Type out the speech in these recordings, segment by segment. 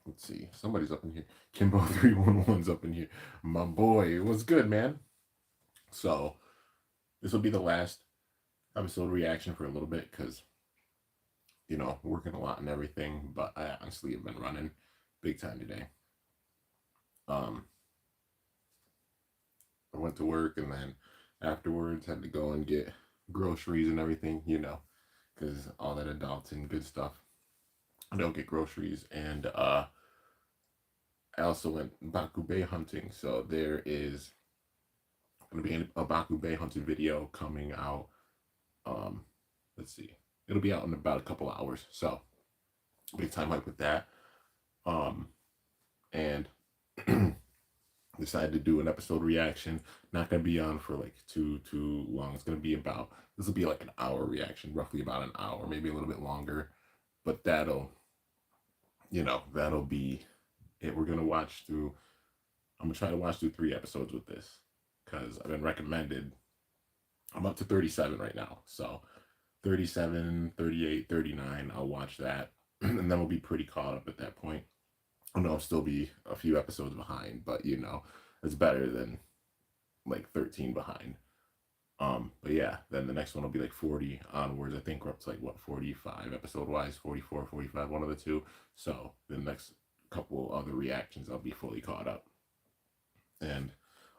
Let's see. Somebody's up in here. Kimbo 311's up in here. My boy, what's good, man? So this will be the last episode reaction for a little bit because working a lot and everything. But I honestly have been running big time today. Um, I went to work and then afterwards had to go and get groceries and everything. Because all that adults and good stuff. I don't get groceries and I also went bakugan hunting. So there is going to be a bakugan hunting video coming out. Um, let's see, it'll be out in about a couple hours. So big time hype with that. And decided to do an episode reaction. Not going to be on for like too long. It's going to be about, this will be like an hour reaction, roughly about an hour, maybe a little bit longer. But that'll be it. We're going to watch through, I'm going to try to watch through 3 episodes with this because I've been recommended. I'm up to 37 right now. So 37, 38, 39, I'll watch that. And then we'll be pretty caught up at that point. I know I'll still be a few episodes behind, but it's better than like 13 behind. But yeah, then the next one will be like 40 onwards. I think we're up to like what, 45 episode wise, 44, 45, one of the two. So the next couple other reactions, I'll be fully caught up and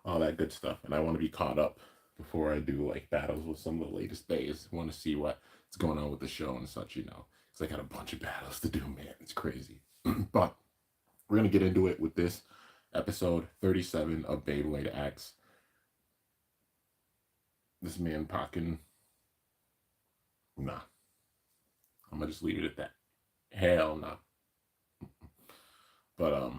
all that good stuff. And I want to be caught up before I do like battles with some of the latest bays. I want to see what's going on with the show and such, because I got a bunch of battles to do, man. It's crazy. But we're going to get into it with this episode 37 of Beyblade X. This man pocking. Nah. I'm going to just leave it at that. Hell nah. But,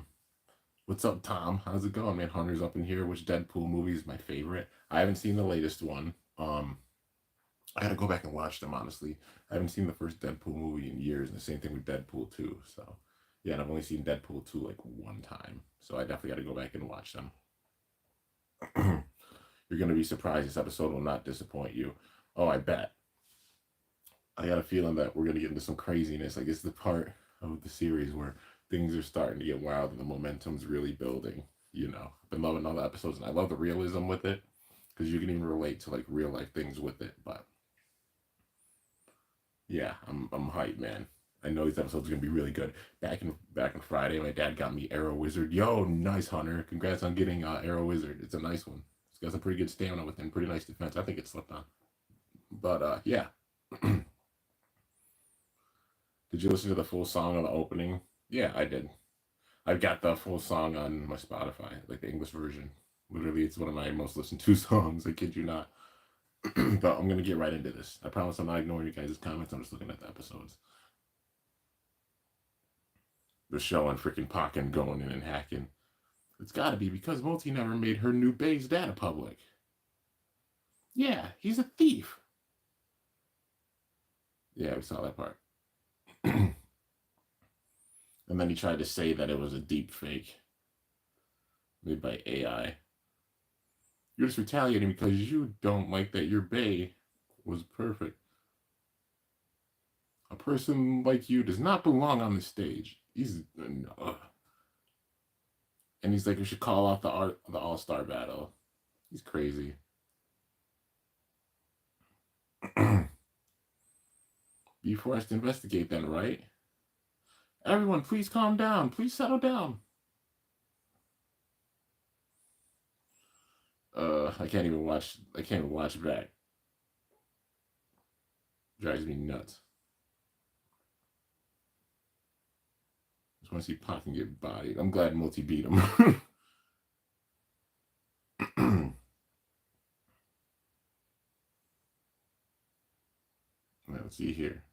what's up, Tom? How's it going, man? Hunter's up in here. Which Deadpool movie is my favorite? I haven't seen the latest one. I gotta go back and watch them, honestly. I haven't seen the first Deadpool movie in years, and the same thing with Deadpool 2. So, yeah, and I've only seen Deadpool 2 like one time. So I definitely gotta go back and watch them. You're gonna be surprised. This episode will not disappoint you. Oh, I bet. I got a feeling that we're gonna get into some craziness. Like, it's the part of the series where things are starting to get wild and the momentum's really building. I've been loving all the episodes, and I love the realism with it because you can even relate to like real life things with it. But yeah, I'm hyped, man. I know these episodes are gonna be really good. Back in Friday, my dad got me Arrow Wizard. Yo, nice, Hunter. Congrats on getting Arrow Wizard. It's a nice one. It's got some pretty good stamina with him. Pretty nice defense. I think it slipped on. But yeah. Did you listen to the full song on the opening? Yeah, I did. I've got the full song on my Spotify, like the English version. Literally, it's one of my most listened to songs. I kid you not. But I'm gonna get right into this. I promise I'm not ignoring you guys' comments. I'm just looking at the episodes. They're showing freaking Pokken going in and hacking. It's gotta be because Multi never made her new base data public. Yeah, he's a thief. Yeah, we saw that part. And then he tried to say that it was a deep fake made by AI. You're just retaliating because you don't like that your bay was perfect. A person like you does not belong on the stage. And he's like, we should call off the All-Star battle. He's crazy. Be forced to investigate then, right? Everyone, please calm down. Please settle down. I can't even watch back. Drives me nuts. Just want to see Pokken get bodied. I'm glad Multi beat him. Let's see here.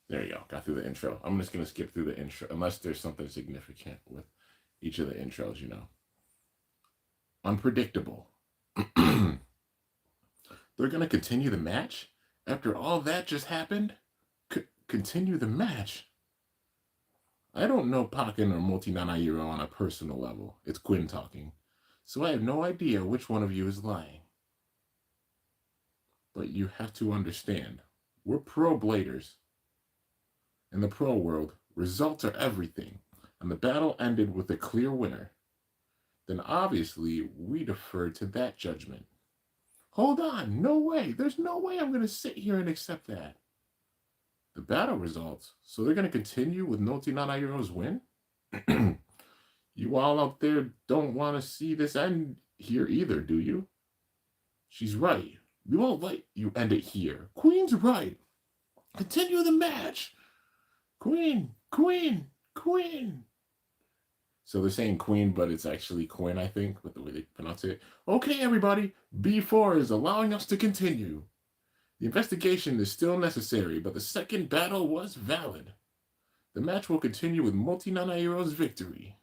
There you go. Got through the intro. I'm just going to skip through the intro unless there's something significant with each of the intros, Unpredictable. They're going to continue the match? After all that just happened? Continue the match? I don't know Pokken or Multi Nanahiro on a personal level. It's Quinn talking. So I have no idea which one of you is lying. But you have to understand, we're pro bladers. In the pro world, Results are everything, and the battle ended with a clear winner. Then obviously we defer to that judgment. Hold on, no way. There's no way I'm going to sit here and accept that. The battle results. So they're going to continue with Noti Nanairo's win? You all out there don't want to see this end here either, do you? She's right. We won't let you end it here. Queen's right. Continue the match. Queen, Queen, Queen. So they're saying Queen, but it's actually Quinn, I think, with the way they pronounce it. Okay, everybody, B4 is allowing us to continue. The investigation is still necessary, but the second battle was valid. The match will continue with Multi Nanairo's victory.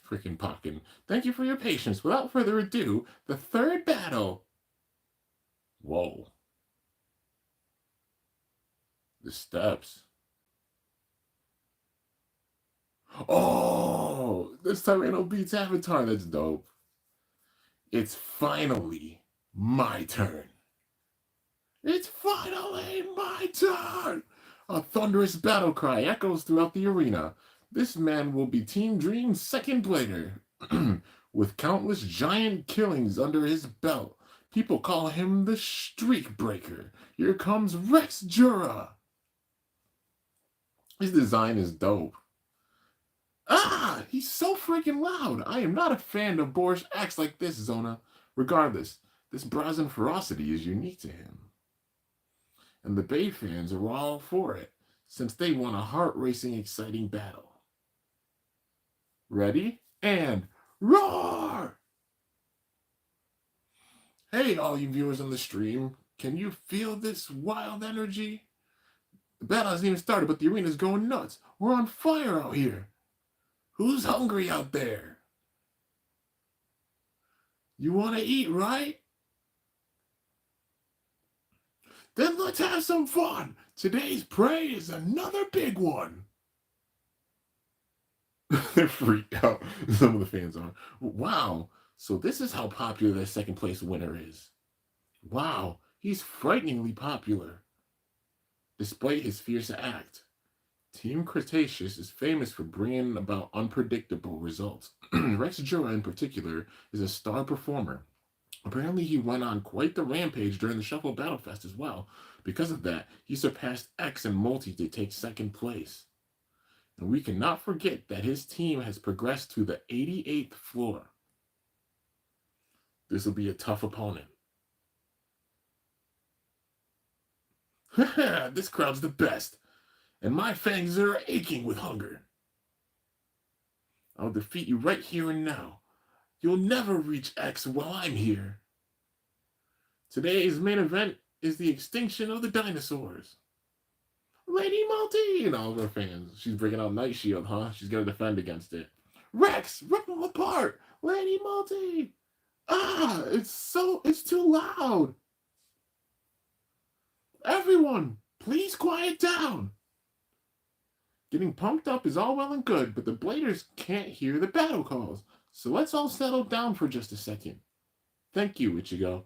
Freaking Pokken. Thank you for your patience. Without further ado, the third battle. Whoa. The steps. Oh, this Tyranno beats Avatar. That's dope. It's finally my turn. It's finally my turn! A thunderous battle cry echoes throughout the arena. This man will be Team Dream's second blader. With countless giant killings under his belt, people call him the Streak Breaker. Here comes Rex Jura. His design is dope. Ah, he's so freaking loud. I am not a fan of boorish acts like this, Zona. Regardless, this brazen ferocity is unique to him. And the Bay fans are all for it, since they want a heart-racing, exciting battle. Ready? And roar! Hey, all you viewers on the stream, can you feel this wild energy? The battle hasn't even started, but the arena's going nuts. We're on fire out here. Who's hungry out there? You want to eat, right? Then let's have some fun. Today's prey is another big one. They're freaked out. Some of the fans are. Wow. So this is how popular their second place winner is. Wow. He's frighteningly popular. Despite his fierce act. Team Cretaceous is famous for bringing about unpredictable results. Rex Jura, in particular, is a star performer. Apparently, he went on quite the rampage during the Shuffle Battle Fest as well. Because of that, he surpassed X and Multi to take second place. And we cannot forget that his team has progressed to the 88th floor. This will be a tough opponent. This crowd's the best. And my fangs are aching with hunger. I'll defeat you right here and now. You'll never reach X while I'm here. Today's main event is the extinction of the dinosaurs. Lady Multi and all of her fans. She's bringing out Night Shield, huh? She's going to defend against it. Rex, rip them apart. Lady Multi. Ah, it's too loud. Everyone, please quiet down. Getting pumped up is all well and good, but the Bladers can't hear the battle calls. So let's all settle down for just a second. Thank you, Ichigo.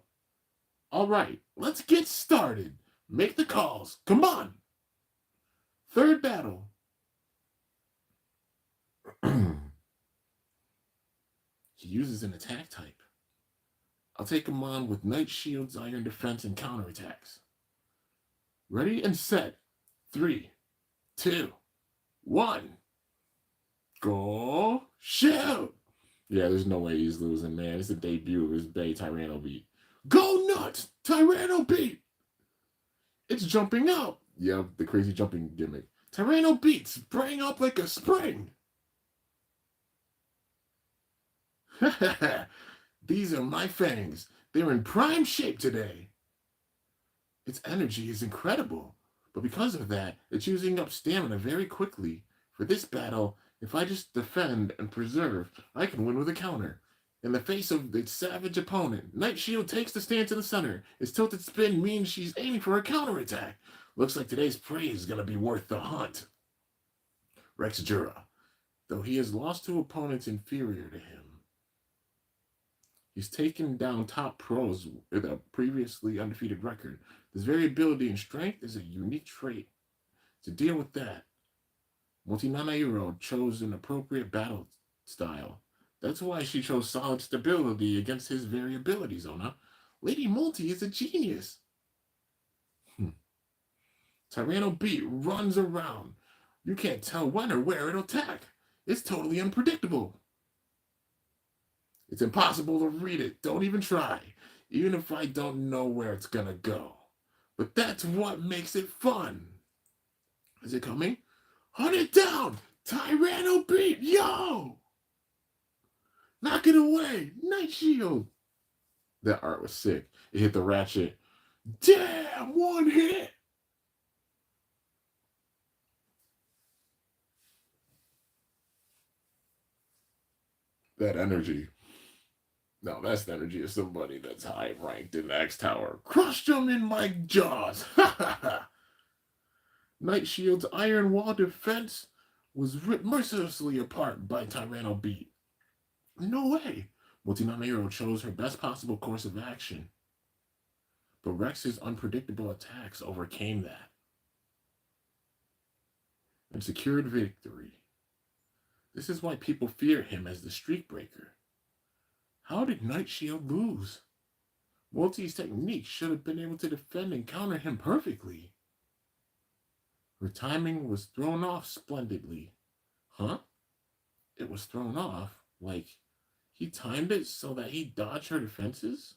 All right, let's get started. Make the calls. Come on. Third battle. He uses an attack type. I'll take him on with Night Shield's Iron Defense and counterattacks. Ready and set. 3, 2, 1. Go shoot! Yeah, there's no way he's losing, man. It's the debut of his Bay Tyranno beat. Go nuts! Tyranno beat! It's jumping out! Yep, the crazy jumping gimmick. Tyranno beat, sprang up like a spring! These are my fangs. They're in prime shape today. Its energy is incredible, but because of that, it's using up stamina very quickly. For this battle, if I just defend and preserve, I can win with a counter. In the face of its savage opponent, Night Shield takes the stand to the center. Its tilted spin means she's aiming for a counterattack. Looks like today's prey is going to be worth the hunt. Rex Jura, though he has lost to opponents inferior to him, He's taken down top pros with a previously undefeated record. This variability in strength is a unique trait. To deal with that, Multinanairo chose an appropriate battle style. That's why she chose solid stability against his variability, Zona. Lady Multi is a genius. Tyranno Beat runs around. You can't tell when or where it'll attack. It's totally unpredictable. It's impossible to read it. Don't even try. Even if I don't know where it's gonna go. But that's what makes it fun. Is it coming? Hunt it down! Tyranno Beat! Yo! Knock it away! Night Shield! That art was sick. It hit the ratchet. Damn! One hit! That energy. Now that's the energy of somebody that's high ranked in the X Tower. Crushed him in my jaws. Ha ha ha. Night Shield's iron wall defense was ripped mercilessly apart by Tyranno Beat. No way. Multinanairo chose her best possible course of action. But Rex's unpredictable attacks overcame that and secured victory. This is why people fear him as the streak breaker. How did Night Shield lose? Multi's technique should have been able to defend and counter him perfectly. Her timing was thrown off splendidly. Huh? It was thrown off? Like, he timed it so that he dodged her defenses?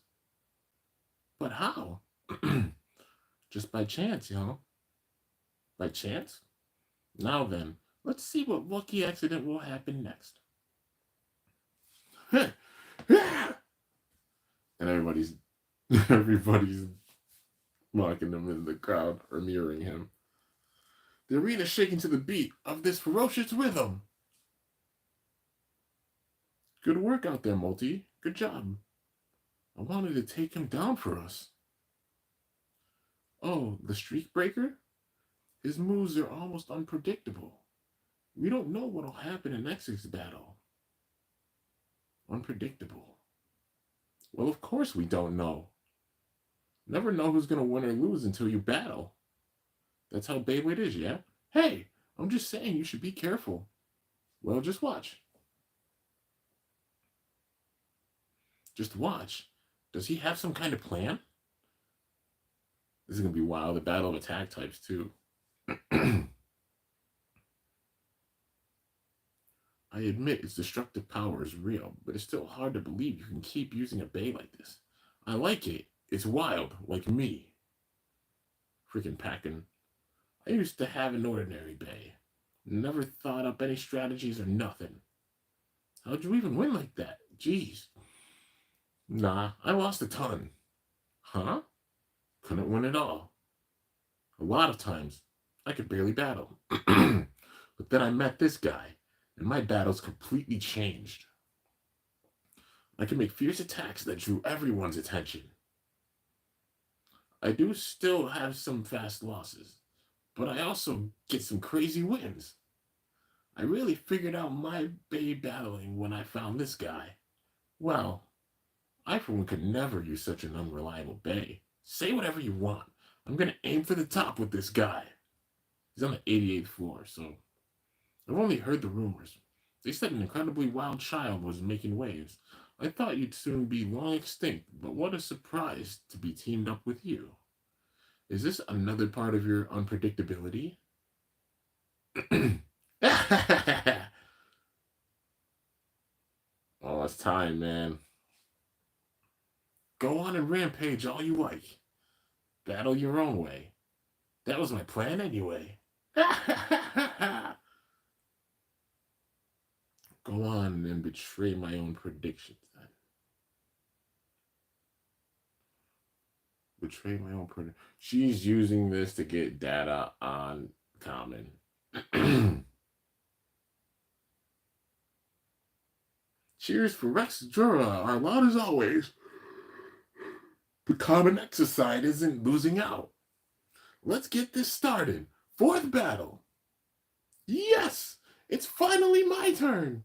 But how? Just by chance, you know? By chance? Now then, let's see what lucky accident will happen next. And everybody's mocking him in the crowd or mirroring him. The arena's shaking to the beat of this ferocious rhythm. Good work out there, Multi. Good job. I wanted to take him down for us. Oh, the streak breaker? His moves are almost unpredictable. We don't know what'll happen in next week's battle. Unpredictable. Well, of course we don't know. Never know who's gonna win or lose until you battle. That's how Beyblade is, yeah? Hey, I'm just saying you should be careful. Well, just watch. Just watch. Does he have some kind of plan? This is gonna be wild. The battle of attack types, too. I admit its destructive power is real, but it's still hard to believe you can keep using a bay like this. I like it. It's wild, like me. Freaking packing. I used to have an ordinary bay. Never thought up any strategies or nothing. How'd you even win like that? Jeez. Nah, I lost a ton. Huh? Couldn't win at all. A lot of times, I could barely battle. But then I met this guy, and my battles completely changed. I can make fierce attacks that drew everyone's attention. I do still have some fast losses, but I also get some crazy wins. I really figured out my bay battling when I found this guy. Well, I for one could never use such an unreliable bay. Say whatever you want. I'm gonna aim for the top with this guy. He's on the 88th floor, so I've only heard the rumors. They said an incredibly wild child was making waves. I thought you'd soon be long extinct, but what a surprise to be teamed up with you. Is this another part of your unpredictability? Oh, it's time, man. Go on and rampage all you like. Battle your own way. That was my plan anyway. Go on and betray my own predictions then. Betray my own prediction. She's using this to get data on Common. Cheers for Rex Jura, our loud as always. The Common Exercise isn't losing out. Let's get this started. Fourth battle. Yes! It's finally my turn.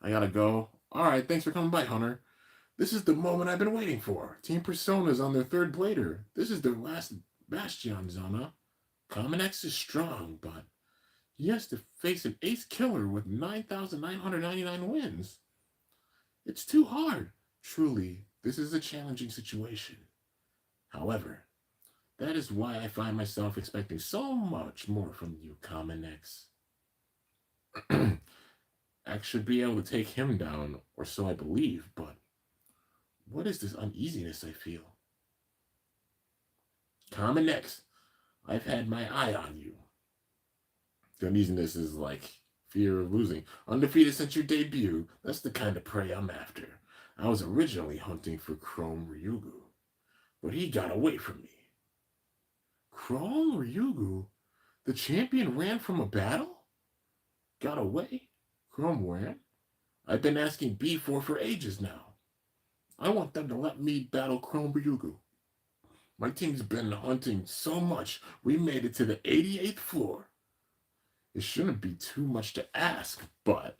I gotta go. Alright, thanks for coming by, Hunter. This is the moment I've been waiting for. Team Persona's on their third blader. This is their last bastion, Zana. Common X is strong, but he has to face an ace killer with 9,999 wins. It's too hard. Truly, this is a challenging situation. However, that is why I find myself expecting so much more from you, Common X. X should be able to take him down, or so I believe, but what is this uneasiness I feel? Common X, I've had my eye on you. The uneasiness is like fear of losing. Undefeated since your debut, that's the kind of prey I'm after. I was originally hunting for Chrome Ryugu, but he got away from me. Chrome Ryugu? The champion ran from a battle? Got away? Chrome ran? I've been asking B4 for ages now. I want them to let me battle Chrome Ryugu. My team's been hunting so much, we made it to the 88th floor. It shouldn't be too much to ask, but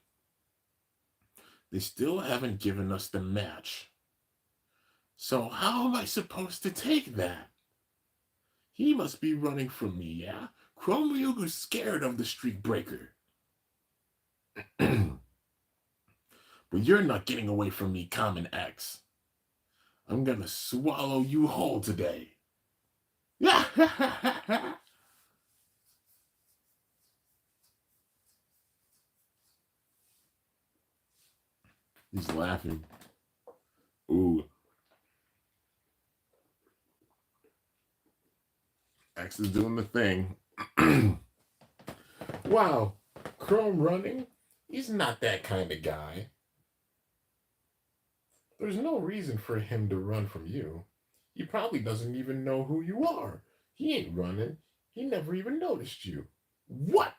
they still haven't given us the match. So how am I supposed to take that? He must be running from me, yeah? Chrome Ryugu's scared of the streak breaker. But you're not getting away from me, Common X. I'm gonna swallow you whole today. He's laughing. Ooh. X is doing the thing. Wow. Chrome running? He's not that kind of guy. There's no reason for him to run from you. He probably doesn't even know who you are. He ain't running. He never even noticed you. What?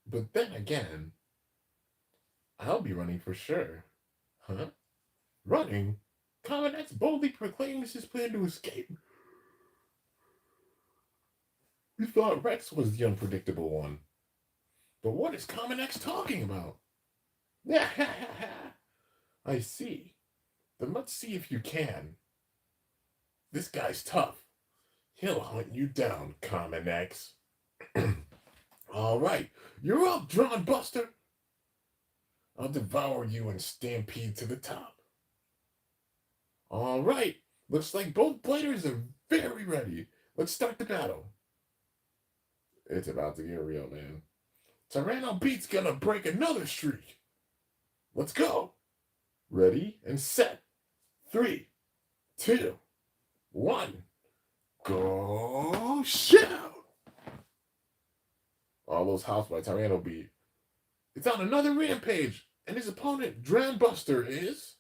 But then again, I'll be running for sure. Huh? Running? Common X boldly proclaims his plan to escape. We thought Rex was the unpredictable one. But what is Common X talking about? I see. Then let's see if you can. This guy's tough. He'll hunt you down, Common X. All right, you're up, Drawn Buster. I'll devour you and stampede to the top. All right, looks like both bladers are very ready. Let's start the battle. It's about to get real, man. Tyranno Beat's gonna break another streak. Let's go. Ready and set. 3, 2, 1. Go shout! All those hops by Tyranno Beat. It's on another rampage, and his opponent, Dran Buster, is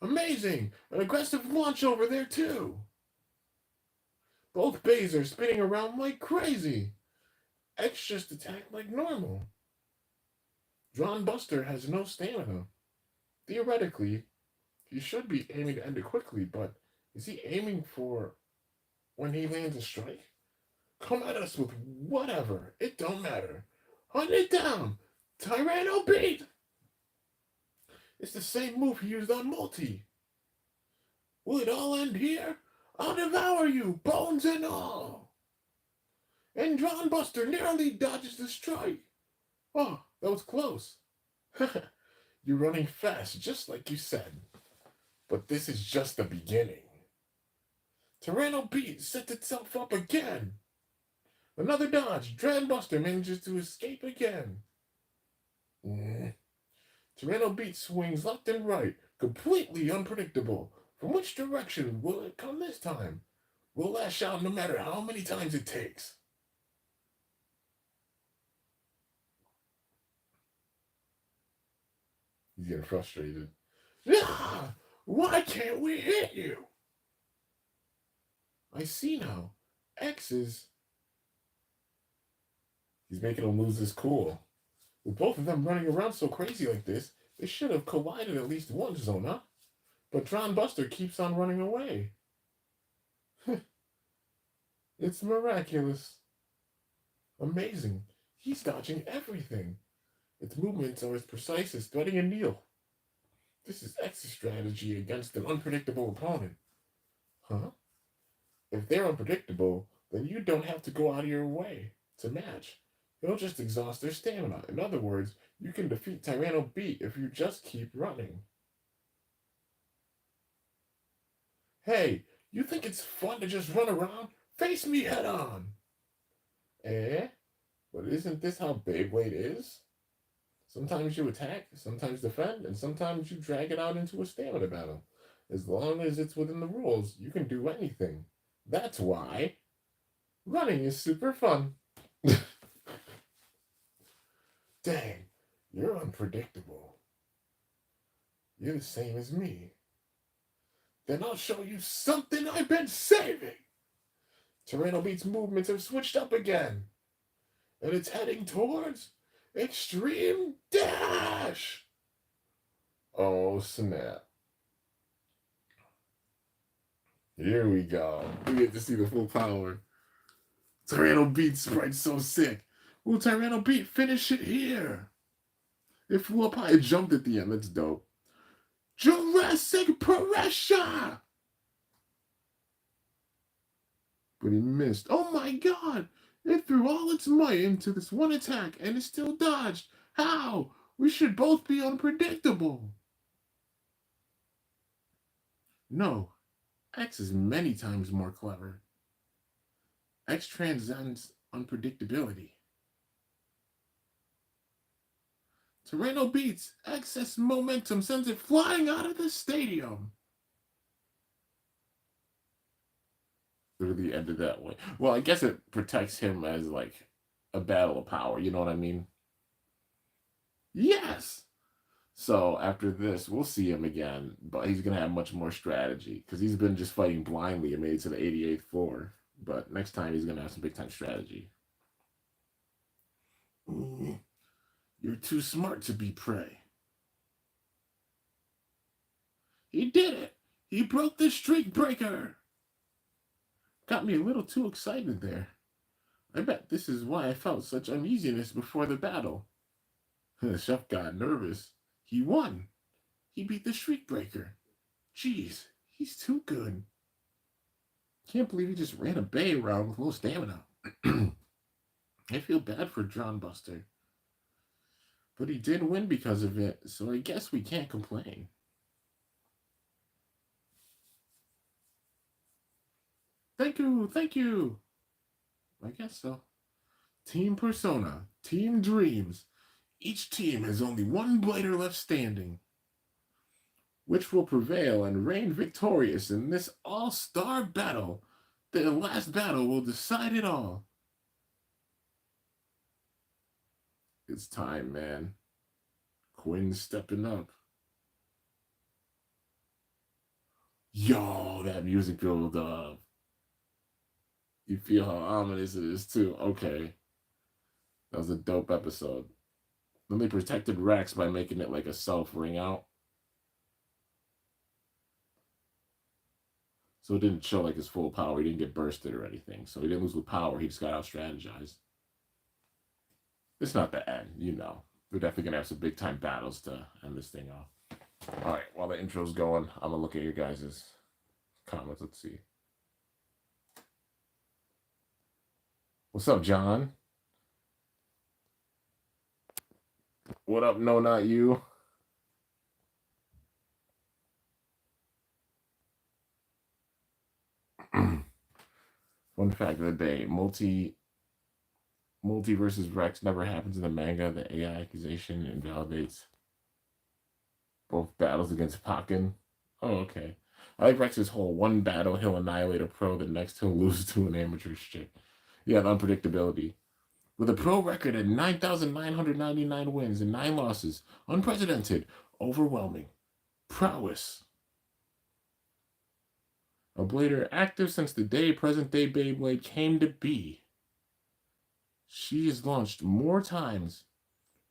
amazing. An aggressive launch over there, too. Both bays are spinning around like crazy. X just attacked like normal. Dran Buster has no stamina. Theoretically, he should be aiming to end it quickly, but is he aiming for when he lands a strike? Come at us with whatever. It don't matter. Hunt it down. Tyranno Beat. It's the same move he used on Multi. Will it all end here? I'll devour you, bones and all. And Dran Buster narrowly dodges the strike. Oh, that was close. You're running fast, just like you said. But this is just the beginning. Tyranno Beat sets itself up again. Another dodge. Dran Buster manages to escape again. Tyranno Beat swings left and right, completely unpredictable. From which direction will it come this time? We'll lash out no matter how many times it takes. He's getting frustrated. Ah, why can't we hit you? I see now. X is... He's making him lose his cool. With both of them running around so crazy like this, they should have collided at least once, Zona. But Dran Buster keeps on running away. It's miraculous. Amazing. He's dodging everything. Its movements are as precise as threading a needle. This is X's strategy against an unpredictable opponent. Huh? If they're unpredictable, then you don't have to go out of your way to match. You'll just exhaust their stamina. In other words, you can defeat Tyranno Beat if you just keep running. Hey, you think it's fun to just run around? Face me head on! Eh? But isn't this how Beyblade is? Sometimes you attack, sometimes defend, and sometimes you drag it out into a stamina battle. As long as it's within the rules, you can do anything. That's why running is super fun. Dang, you're unpredictable. You're the same as me. Then I'll show you something I've been saving. Tyranno Beat's movements have switched up again. And it's heading towards Extreme Dash. Oh, snap. Here we go. We get to see the full power. Tyranno Beat sprite's so sick. Will Tyranno Beat finish it here? It flew up high, it jumped at the end. That's dope. Jurassic pressure! But he missed. Oh my god! It threw all its might into this one attack and it still dodged. How? We should both be unpredictable. No, X is many times more clever. X transcends unpredictability. Tyranno Beats excess momentum sends it flying out of the stadium. Literally ended that way. Well, I guess it protects him as like a battle of power. You know what I mean? Yes. So after this, we'll see him again, but he's gonna have much more strategy because he's been just fighting blindly and made it to the 88th floor. But next time he's gonna have some big time strategy. You're too smart to be prey. He did it! He broke the streak breaker! Got me a little too excited there. I bet this is why I felt such uneasiness before the battle. The chef got nervous. He won. He beat the streak breaker. Jeez, he's too good. Can't believe he just ran a bay around with low stamina. I feel bad for John Buster. But he did win because of it, so I guess we can't complain. Thank you, thank you. I guess so. Team Persona, Team Dreams. Each team has only one blader left standing. Which will prevail and reign victorious in this all-star battle? The last battle will decide it all. It's time, man. Quinn's stepping up. Yo, that music build up. You feel how ominous it is, too. Okay. That was a dope episode. Then they protected Rex by making it like a self ring out. So it didn't show like his full power. He didn't get bursted or anything. So he didn't lose with power. He just got out strategized. It's not the end, you know. We're definitely going to have some big time battles to end this thing off. All right, while the intro's going, I'm going to look at your guys' comments. Let's see. What's up, John? What up, No Not You? Fun fact of the day, multi versus Rex never happens in the manga. The AI accusation invalidates both battles against Pakken. Oh, okay. I like Rex's whole one battle, he'll annihilate a pro, the next he'll lose to an amateur chick. Yeah, the unpredictability. With a pro record at 9,999 wins and 9 losses, unprecedented, overwhelming, prowess. A blader active since the day present-day Beyblade came to be. She has launched more times,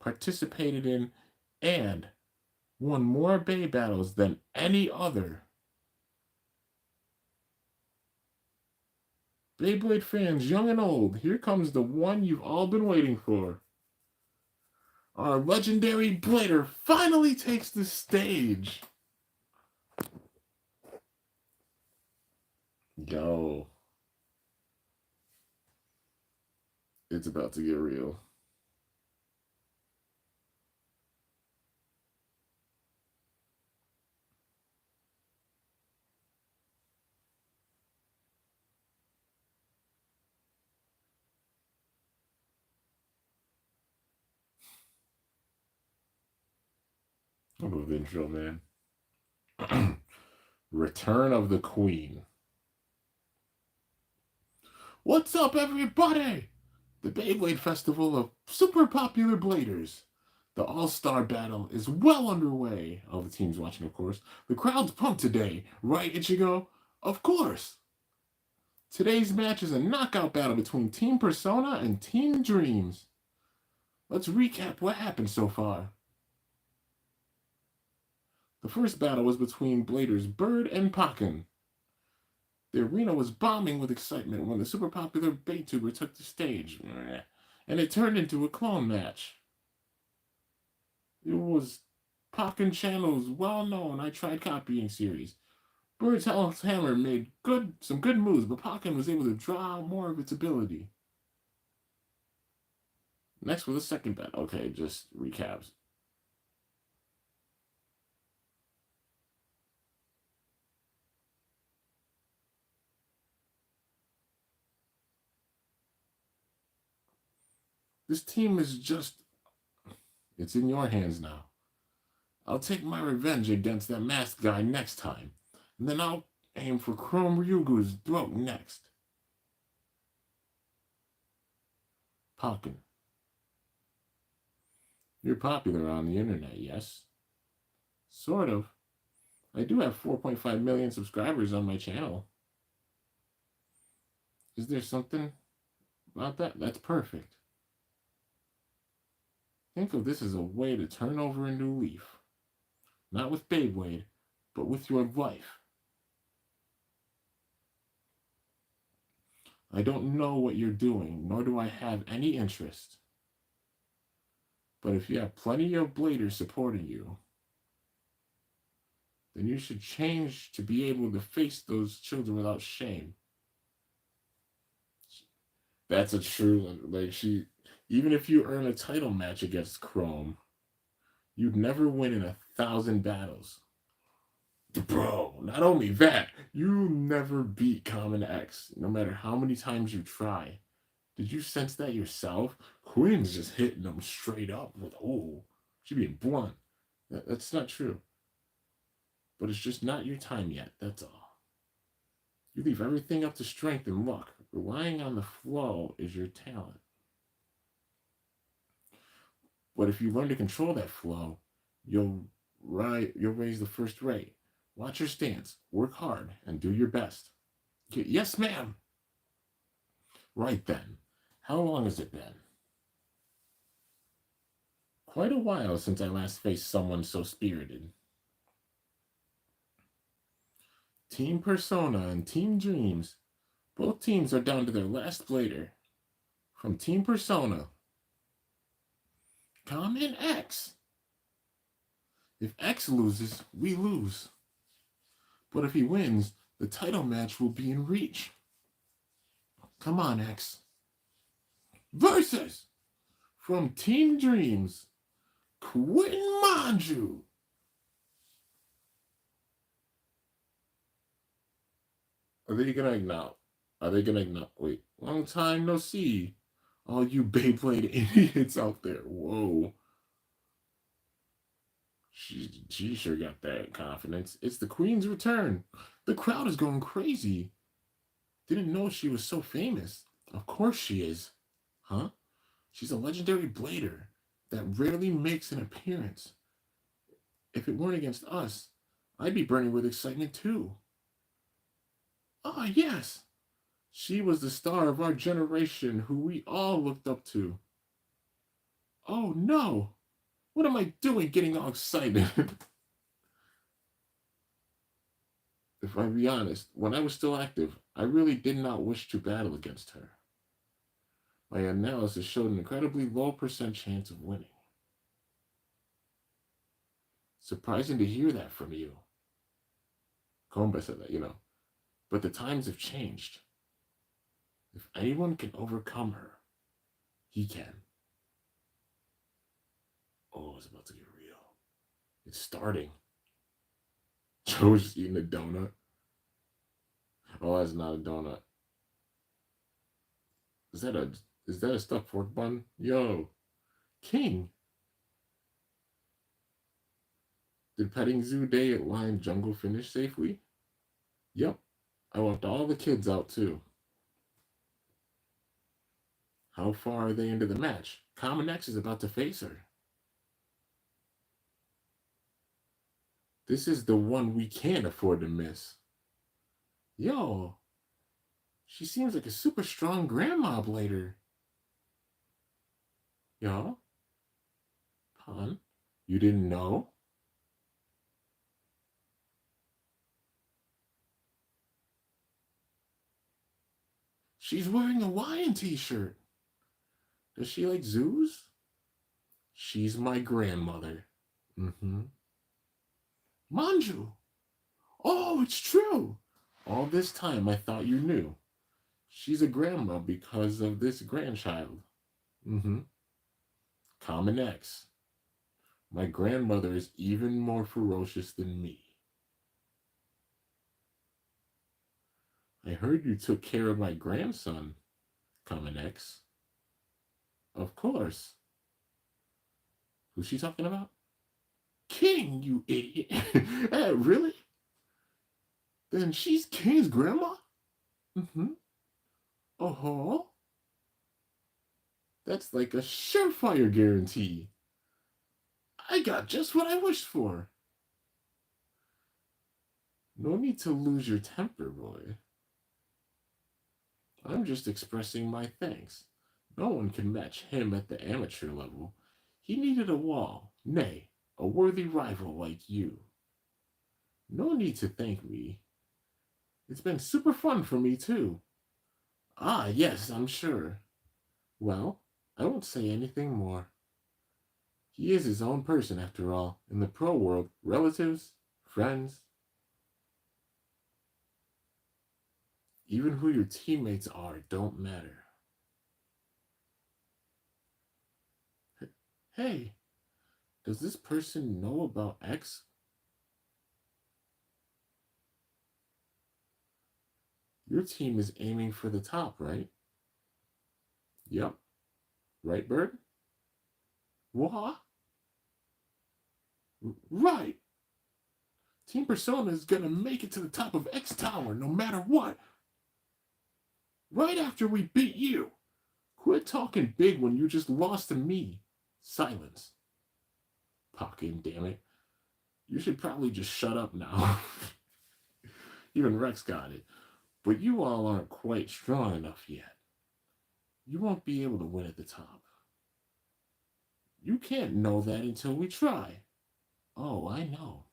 participated in, and won more Bay battles than any other. Beyblade fans, young and old, here comes the one you've all been waiting for. Our legendary blader finally takes the stage. Yo. It's about to get real. I love the intro, man. Return of the Queen. What's up, everybody? The Beyblade Festival of super popular bladers. The All-Star Battle is well underway. All the teams watching, of course. The crowd's pumped today, right, Ichigo? Of course. Today's match is a knockout battle between Team Persona and Team Dreams. Let's recap what happened so far. The first battle was between bladers Bird and Pakken. The arena was bombing with excitement when the super popular Baytuber took the stage, and it turned into a clone match. It was Pakken Channel's well-known I Tried Copying series. Bird's hammer made some good moves, but Pakken was able to draw out more of its ability. Next was the second battle. Okay, just recaps. This team is just... It's in your hands now. I'll take my revenge against that masked guy next time. And then I'll aim for Chrome Ryugu's throat next. Pakken. You're popular on the internet, yes? Sort of. I do have 4.5 million subscribers on my channel. Is there something about that? That's perfect. Think of this as a way to turn over a new leaf. Not with Beyblade, but with your life. I don't know what you're doing, nor do I have any interest. But if you have plenty of bladers supporting you, then you should change to be able to face those children without shame. That's a true one. Like, even if you earn a title match against Chrome, you'd never win in 1,000 battles. Bro, not only that, you never beat Common X, no matter how many times you try. Did you sense that yourself? Quinn's just hitting them straight up with, oh, she's being blunt. That's not true. But it's just not your time yet, that's all. You leave everything up to strength and luck. Relying on the flow is your talent. But if you learn to control that flow, you'll raise the first rate. Watch your stance, work hard, and do your best. Yes, ma'am. Right then. How long has it been? Quite a while since I last faced someone so spirited. Team Persona and Team Dreams. Both teams are down to their last blader. From Team Persona, Common X. If X loses, we lose. But if he wins, the title match will be in reach. Come on, X. Versus, from Team Dreams, Quinn Mju. Are they gonna acknowledge? Wait, long time no see. All you Beyblade idiots out there. Whoa. She sure got that confidence. It's the Queen's return. The crowd is going crazy. Didn't know she was so famous. Of course she is. Huh? She's a legendary blader that rarely makes an appearance. If it weren't against us, I'd be burning with excitement too. Ah, yes. She was the star of our generation who we all looked up to. Oh no! What am I doing getting all excited? If I be honest, when I was still active, I really did not wish to battle against her. My analysis showed an incredibly low % chance of winning. Surprising to hear that from you. Komba said that. But the times have changed. If anyone can overcome her, he can. Oh, it's about to get real. It's starting. Joe's just eating a donut. Oh, that's not a donut. Is that a stuffed pork bun? Yo, King. Did petting zoo day at Lion Jungle finish safely? Yep. I walked all the kids out too. How far are they into the match? Common X is about to face her. This is the one we can't afford to miss. Yo, she seems like a super strong grandma blader. Yo, Pun, you didn't know? She's wearing a lion t-shirt. Does she like zoos? She's my grandmother. Mm-hmm. Manju. Oh, it's true. All this time I thought you knew. She's a grandma because of this grandchild. Mm-hmm. Common X. My grandmother is even more ferocious than me. I heard you took care of my grandson, Common X. Of course. Who's she talking about? King, you idiot. Really? Then she's King's grandma? Mm-hmm. Uh-huh. That's like a surefire guarantee. I got just what I wished for. No need to lose your temper, boy. I'm just expressing my thanks. No one can match him at the amateur level. He needed a wall, nay, a worthy rival like you. No need to thank me. It's been super fun for me, too. Ah, yes, I'm sure. Well, I won't say anything more. He is his own person, after all. In the pro world, relatives, friends, even who your teammates are, don't matter. Hey, does this person know about X? Your team is aiming for the top, right? Yep. Right, Bird? What? Right. Team Persona is gonna make it to the top of X Tower no matter what. Right after we beat you. Quit talking big when you just lost to me. Silence. Pocket, damn it. You should probably just shut up now. Even Rex got it. But you all aren't quite strong enough yet. You won't be able to win at the top. You can't know that until we try. Oh, I know.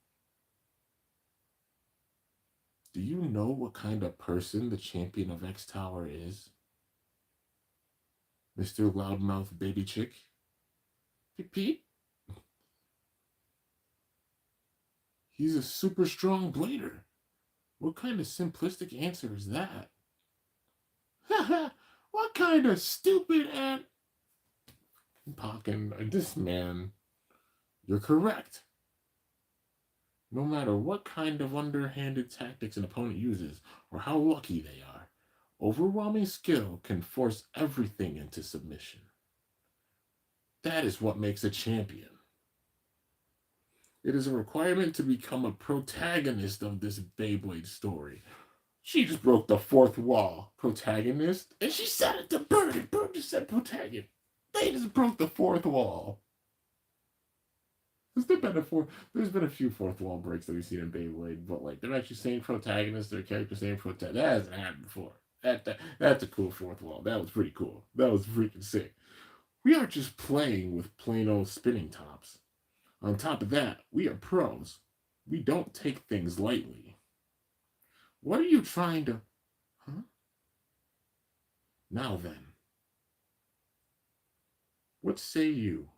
Do you know what kind of person the champion of X Tower is? Mr. Loudmouth Baby Chick? Pete? He's a super strong blader. What kind of simplistic answer is that? Haha, what kind of stupid and... Pocken, this man. You're correct. No matter what kind of underhanded tactics an opponent uses, or how lucky they are, overwhelming skill can force everything into submission. That is what makes a champion. It is a requirement to become a protagonist of this Beyblade story. She just broke the fourth wall. Protagonist? And she said it to Bird, and Bird just said protagonist. They just broke the fourth wall. There's been a few fourth wall breaks that we've seen in Beyblade, but like they're actually saying protagonist, their character saying protagonist. That hasn't happened before. That's a cool fourth wall. That was pretty cool. That was freaking sick. We aren't just playing with plain old spinning tops. On top of that, we are pros. We don't take things lightly. What are you trying to... Huh? Now then. What say you?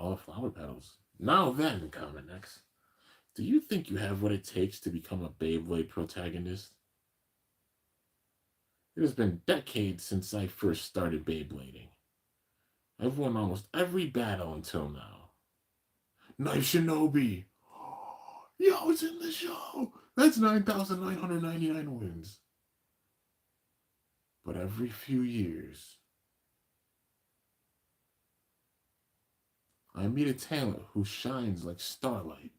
All the flower petals. Now then, Common X, do you think you have what it takes to become a Beyblade protagonist? It has been decades since I first started Beyblading. I've won almost every battle until now. Knife Shinobi! Yo, it's in the show! That's 9,999 wins. But every few years, I meet a talent who shines like starlight.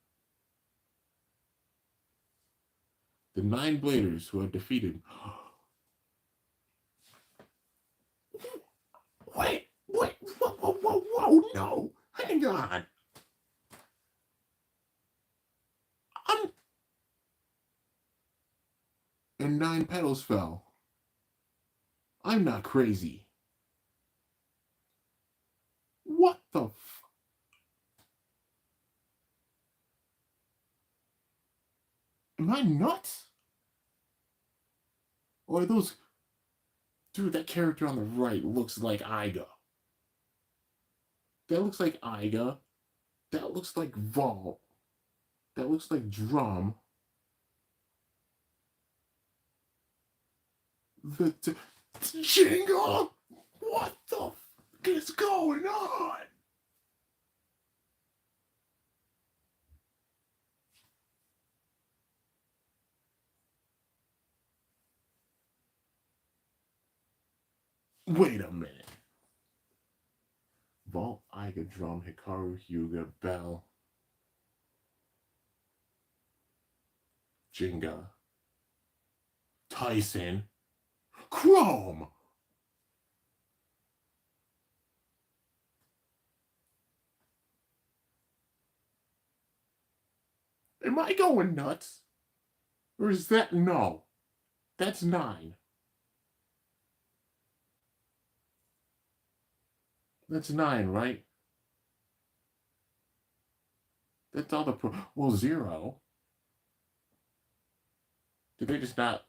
The 9 bladers who have defeated. Wait, whoa, no, hang on. And 9 petals fell. I'm not crazy. What the Am I nuts? Or are those... Dude, that character on the right looks like Iga. That looks like Iga. That looks like Vault. That looks like Drum. The Jingle? What the f is going on? Wait a minute. Vault, Iga, Drum, Hikaru, Hyuga, Bell, Jinga, Tyson, Chrome! Am I going nuts? Or is that... No. That's 9. That's 9, right? That's all the... Well, 0. Did they just not...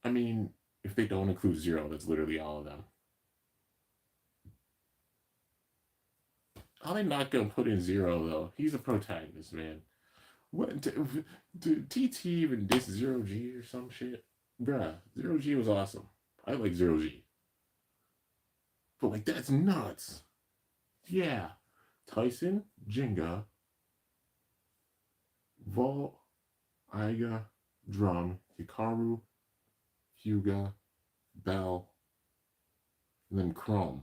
I mean, if they don't include 0, that's literally all of them. How are they not going to put in 0, though? He's a protagonist, man. What? Did TT even diss 0G or some shit? Bruh, 0G was awesome. I like 0G. But, like, that's nuts. Yeah. Tyson, Jinga, Vault, Iga, Drum, Hikaru, Hyuga, Bell, and then Chrome.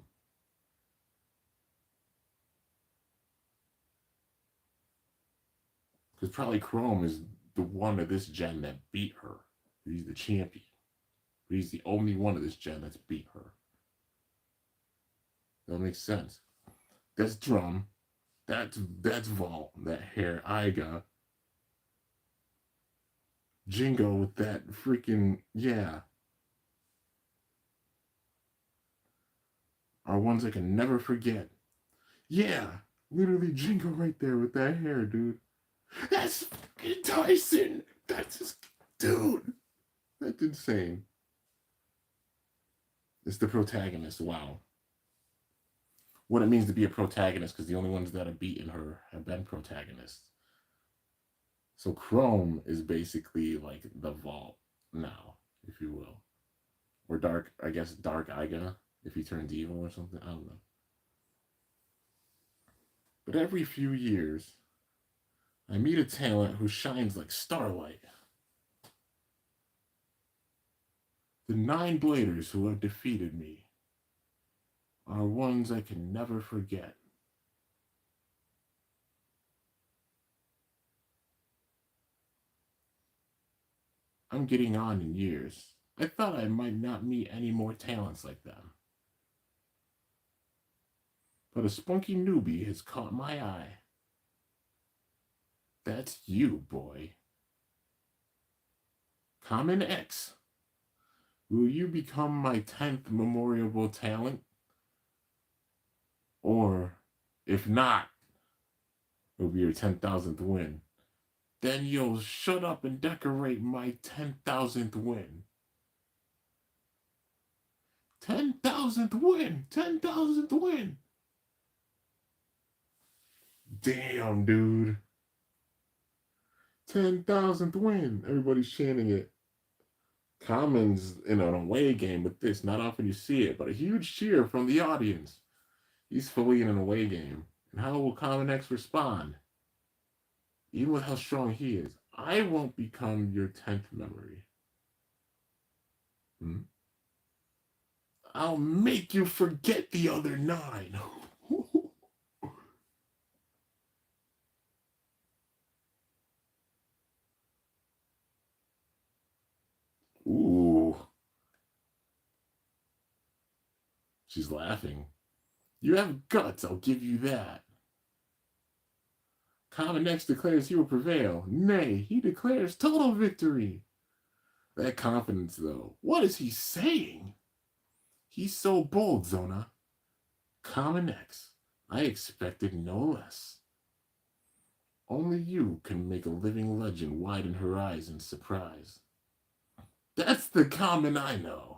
Because probably Chrome is the one of this gen that beat her. He's the champion. But he's the only one of this gen that's beat her. That makes sense. That's Drum. That's Vault. That hair Iga. Jingo with that freaking... Yeah. Are ones I can never forget. Yeah. Literally Jingo right there with that hair, dude. That's fucking Tyson. That's just... Dude. That's insane. It's the protagonist. Wow. What it means to be a protagonist, because the only ones that have beaten her have been protagonists. So Chrome is basically like the Vault now, if you will. Or Dark, I guess Dark Iga, if he turns evil or something. I don't know. But every few years, I meet a talent who shines like starlight. The 9 bladers who have defeated me are ones I can never forget. I'm getting on in years. I thought I might not meet any more talents like them. But a spunky newbie has caught my eye. That's you, boy. Common X. Will you become my 10th memorable talent? Or, if not, it'll be your 10,000th win. Then you'll shut up and decorate my 10,000th win. 10,000th win! 10,000th win! Damn, dude. 10,000th win. Everybody's chanting it. Common's in an away game with this. Not often you see it, but a huge cheer from the audience. He's fully in an away game. And how will Common X respond? Even with how strong he is, I won't become your 10th memory. Hmm? I'll make you forget the other 9. Ooh. She's laughing. You have guts, I'll give you that. Common X declares he will prevail. Nay, he declares total victory. That confidence, though. What is he saying? He's so bold, Zona. Common X. I expected no less. Only you can make a living legend widen her eyes in surprise. That's the Common I know.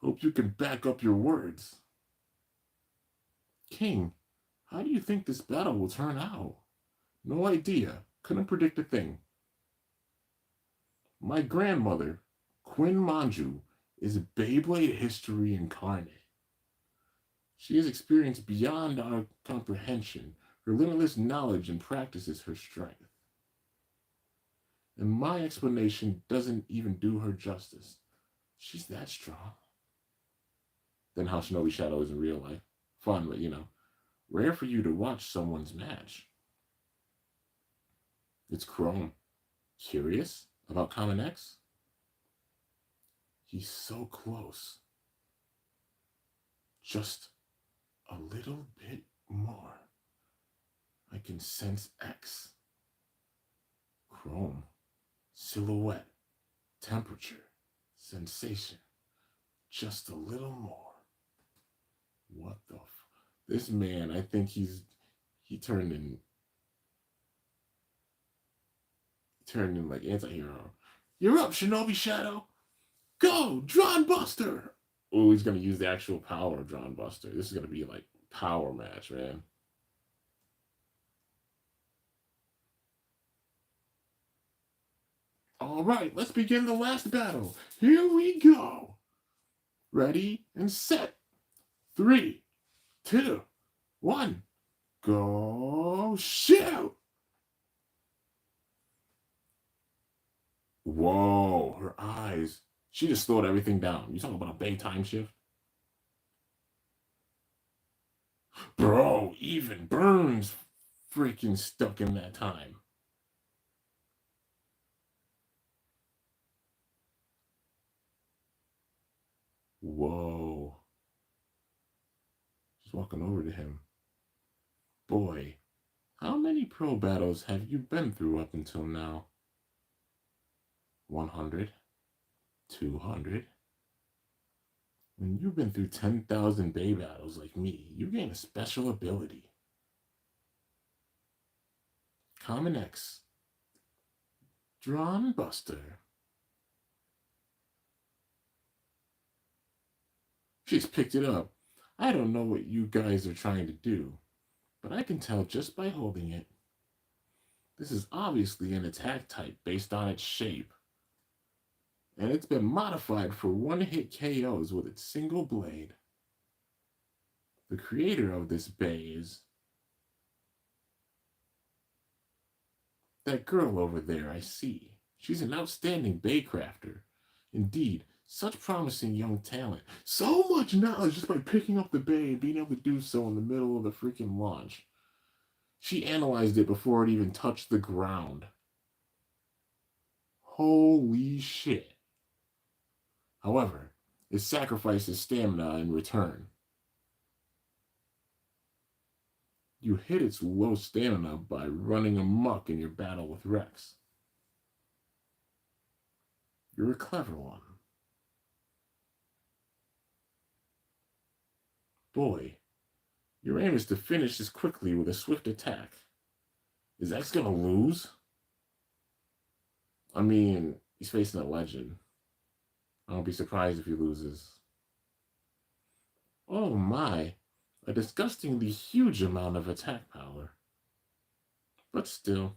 Hope you can back up your words. King, how do you think this battle will turn out? No idea. Couldn't predict a thing. My grandmother, Quinn Mju, is Beyblade history incarnate. She has experience beyond our comprehension. Her limitless knowledge and practice is her strength. And my explanation doesn't even do her justice. She's that strong. Then how Shinobi Shadow is in real life. Fun, but rare for you to watch someone's match. It's Chrome. Curious about Common X? He's so close. Just a little bit more. I can sense X. Chrome. Silhouette. Temperature. Sensation. Just a little more. What the This man, I think he turned in like anti-hero. You're up, Shinobi Shadow. Go, Drawn Buster. Oh, he's gonna use the actual power of Drawn Buster. This is gonna be like power match, man. All right, let's begin the last battle. Here we go. Ready and set. 3, 2, 1. Go shoot! Whoa, her eyes. She just slowed everything down. You talking about a big time shift? Bro, even Burns freaking stuck in that time. Whoa. Just walking over to him. Boy, how many pro battles have you been through up until now? 100? 200? When you've been through 10,000 Bay battles like me, you gain a special ability. Common X. Drawn Buster. She's picked it up. I don't know what you guys are trying to do, but I can tell just by holding it. This is obviously an attack type based on its shape, and it's been modified for one-hit KOs with its single blade. The creator of this Bay is that girl over there I see. She's an outstanding Bay crafter. Indeed, such promising young talent. So much knowledge just by picking up the Bay and being able to do so in the middle of the freaking launch. She analyzed it before it even touched the ground. Holy shit. However, it sacrifices stamina in return. You hit its low stamina by running amok in your battle with Rex. You're a clever one. Boy, your aim is to finish this quickly with a swift attack. Is X gonna lose? I mean, he's facing a legend. I won't be surprised if he loses. Oh my, A disgustingly huge amount of attack power. But still,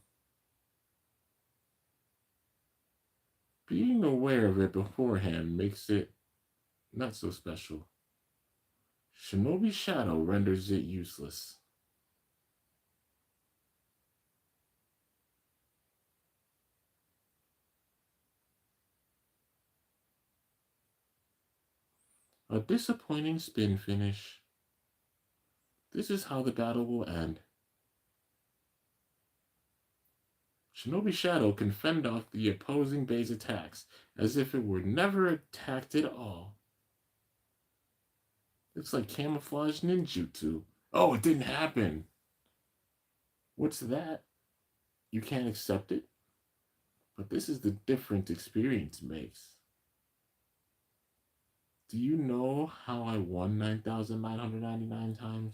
being aware of it beforehand makes it not so special. Shinobi Shadow renders it useless. A disappointing spin finish. This is how the battle will end. Shinobi Shadow can fend off the opposing Bei's attacks as if it were never attacked at all. It's like camouflage ninjutsu. Oh, it didn't happen. What's that? You can't accept it? But this is the difference experience makes. Do you know how I won 9,999 times?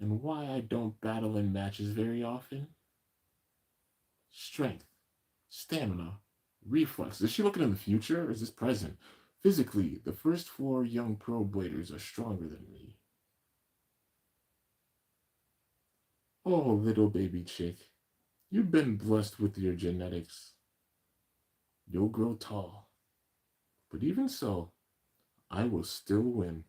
And why I don't battle in matches very often? Strength, stamina, reflex. Is she looking in the future or is this present? Physically, the first four young pro bladers are stronger than me. Oh, little baby chick, you've been blessed with your genetics. You'll grow tall. But even so, I will still win.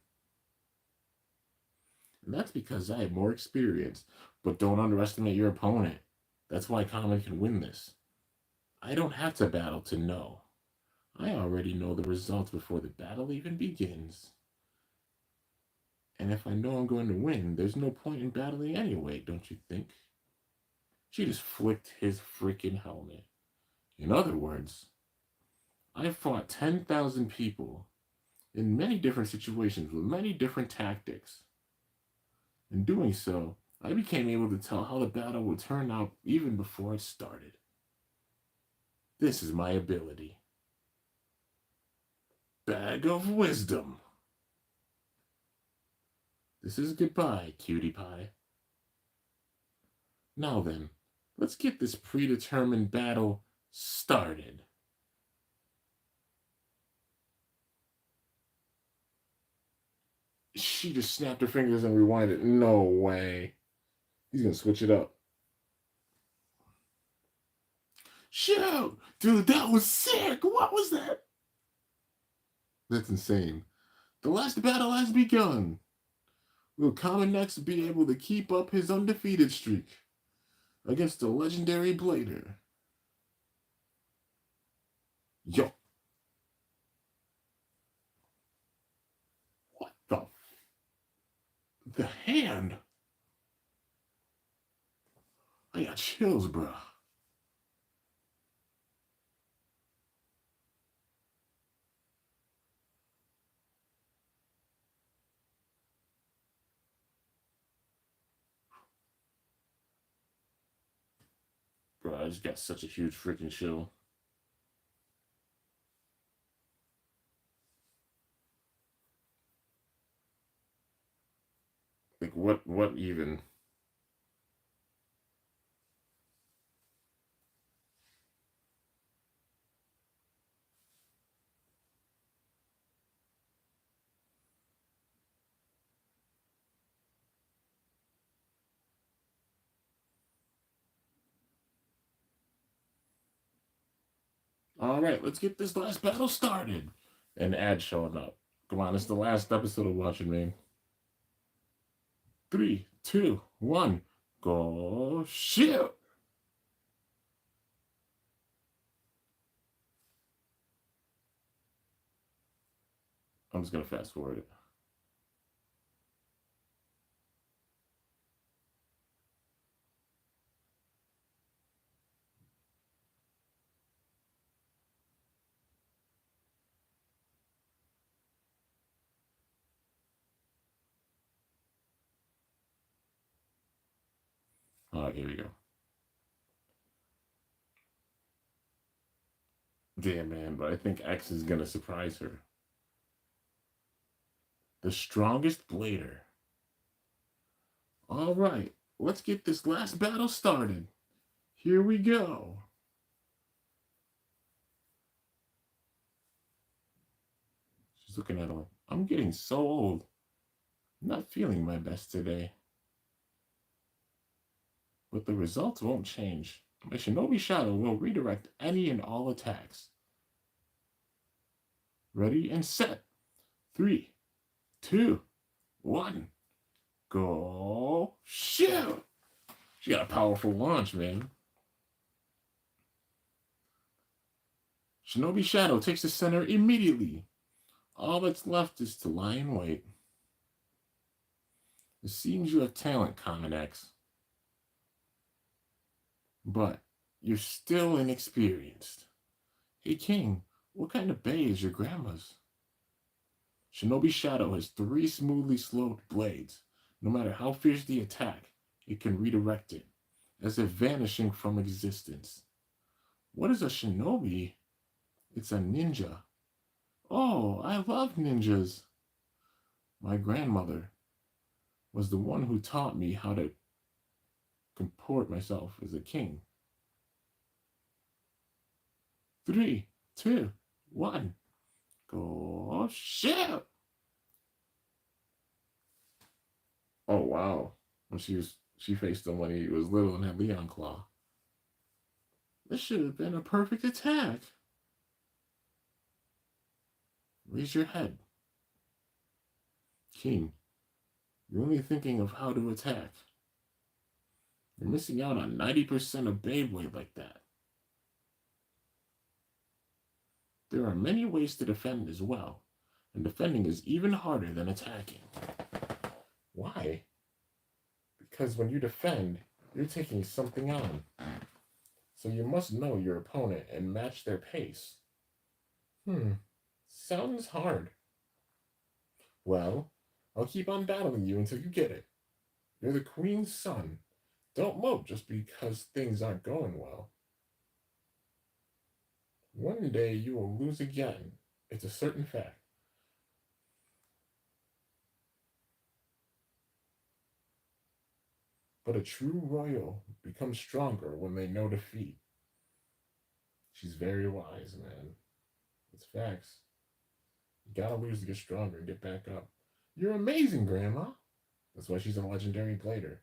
And that's because I have more experience. But don't underestimate your opponent. That's why Common can win this. I don't have to battle to know. I already know the results before the battle even begins. And if I know I'm going to win, there's no point in battling anyway, don't you think? She just flicked his freaking helmet. In other words, I fought 10,000 people in many different situations with many different tactics. In doing so, I became able to tell how the battle would turn out even before it started. This is my ability. Bag of Wisdom. This is goodbye, cutie pie. Now then, let's get this predetermined battle started. She just snapped her fingers and rewinded. No way. He's gonna switch it up. Shoot! Dude, that was sick! What was that? That's insane. The last battle has begun. Will Common next be able to keep up his undefeated streak against the legendary Blader? Yo. What the? The hand? I got chills, bro. Bro, I just got such a huge freaking chill. Like, what even? All right, let's get this last battle started. And ad showing up. Come on, it's the last episode of Watching Man. 3, 2, 1, go shoot! I'm just gonna fast forward it. All right, here we go. Damn, man, but I think X is gonna surprise her. The strongest blader. All right, let's get this last battle started. Here we go. She's looking at him like, I'm getting so old. I'm not feeling my best today, but the results won't change. My Shinobi Shadow will redirect any and all attacks. Ready and set. 3, 2, 1. Go. Shoot! She got a powerful launch, man. Shinobi Shadow takes the center immediately. All that's left is to lie in wait. It seems you have talent, Common X. But you're still inexperienced. Hey, King, what kind of bay is your grandma's? Shinobi Shadow has 3 smoothly sloped blades. No matter how fierce the attack, it can redirect it, as if vanishing from existence. What is a shinobi? It's a ninja. Oh, I love ninjas. My grandmother was the one who taught me how to comport myself as a king. 3, 2, 1. Go shoot! Oh wow. When she faced him when he was little and had Leon Claw. This should have been a perfect attack. Raise your head. King, you're only thinking of how to attack. You're missing out on 90% of Beyblade like that. There are many ways to defend as well, and defending is even harder than attacking. Why? Because when you defend, you're taking something on. So you must know your opponent and match their pace. Sounds hard. Well, I'll keep on battling you until you get it. You're the queen's son. Don't mope just because things aren't going well. One day you will lose again. It's a certain fact. But a true royal becomes stronger when they know defeat. She's very wise, man. It's facts. You gotta lose to get stronger and get back up. You're amazing, Grandma. That's why she's a legendary blader.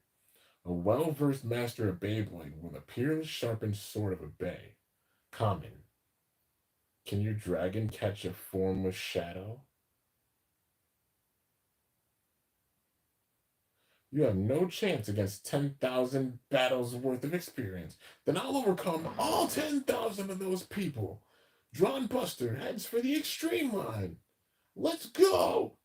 A well-versed master of Beyblade with a peerless sharpened sword of a bay. Common. Can your dragon catch a formless shadow? You have no chance against 10,000 battles worth of experience. Then I'll overcome all 10,000 of those people. Drawn Buster heads for the extreme line. Let's go!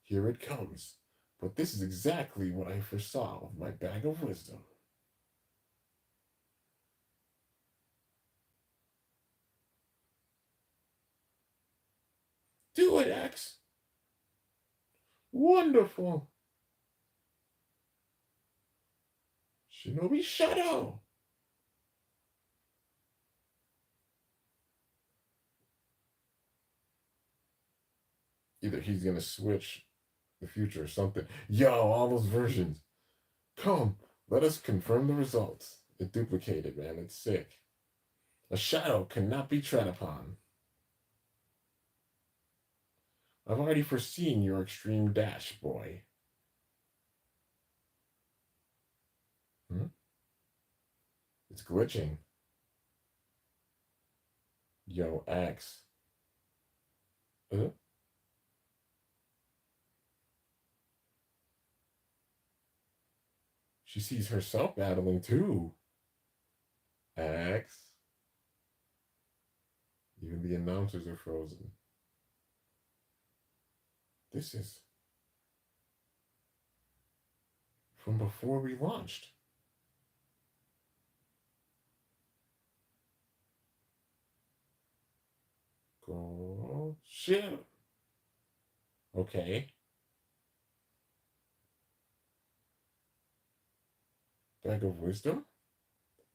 Here it comes. But this is exactly what I foresaw with my bag of wisdom. Do it, X! Wonderful! Shinobi Shadow! Either he's gonna switch the future or something. Yo, all those versions. Come, let us confirm the results. It duplicated, man. It's sick. A shadow cannot be tread upon. I've already foreseen your extreme dash, boy. It's glitching. Yo, X. She sees herself battling too. X. Even the announcers are frozen. This is from before we launched. Go shit. Okay. Bag of wisdom?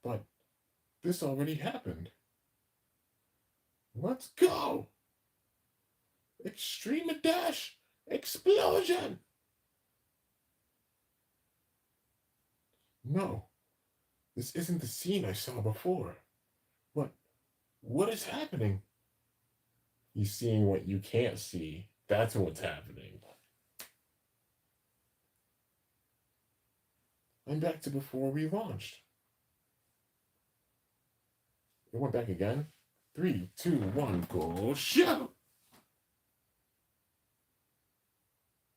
But this already happened. Let's go! Extreme dash! Explosion! No, this isn't the scene I saw before. What is happening? He's seeing what you can't see. That's what's happening. I'm back to before we launched. It went back again. 3, 2, 1, go shoot!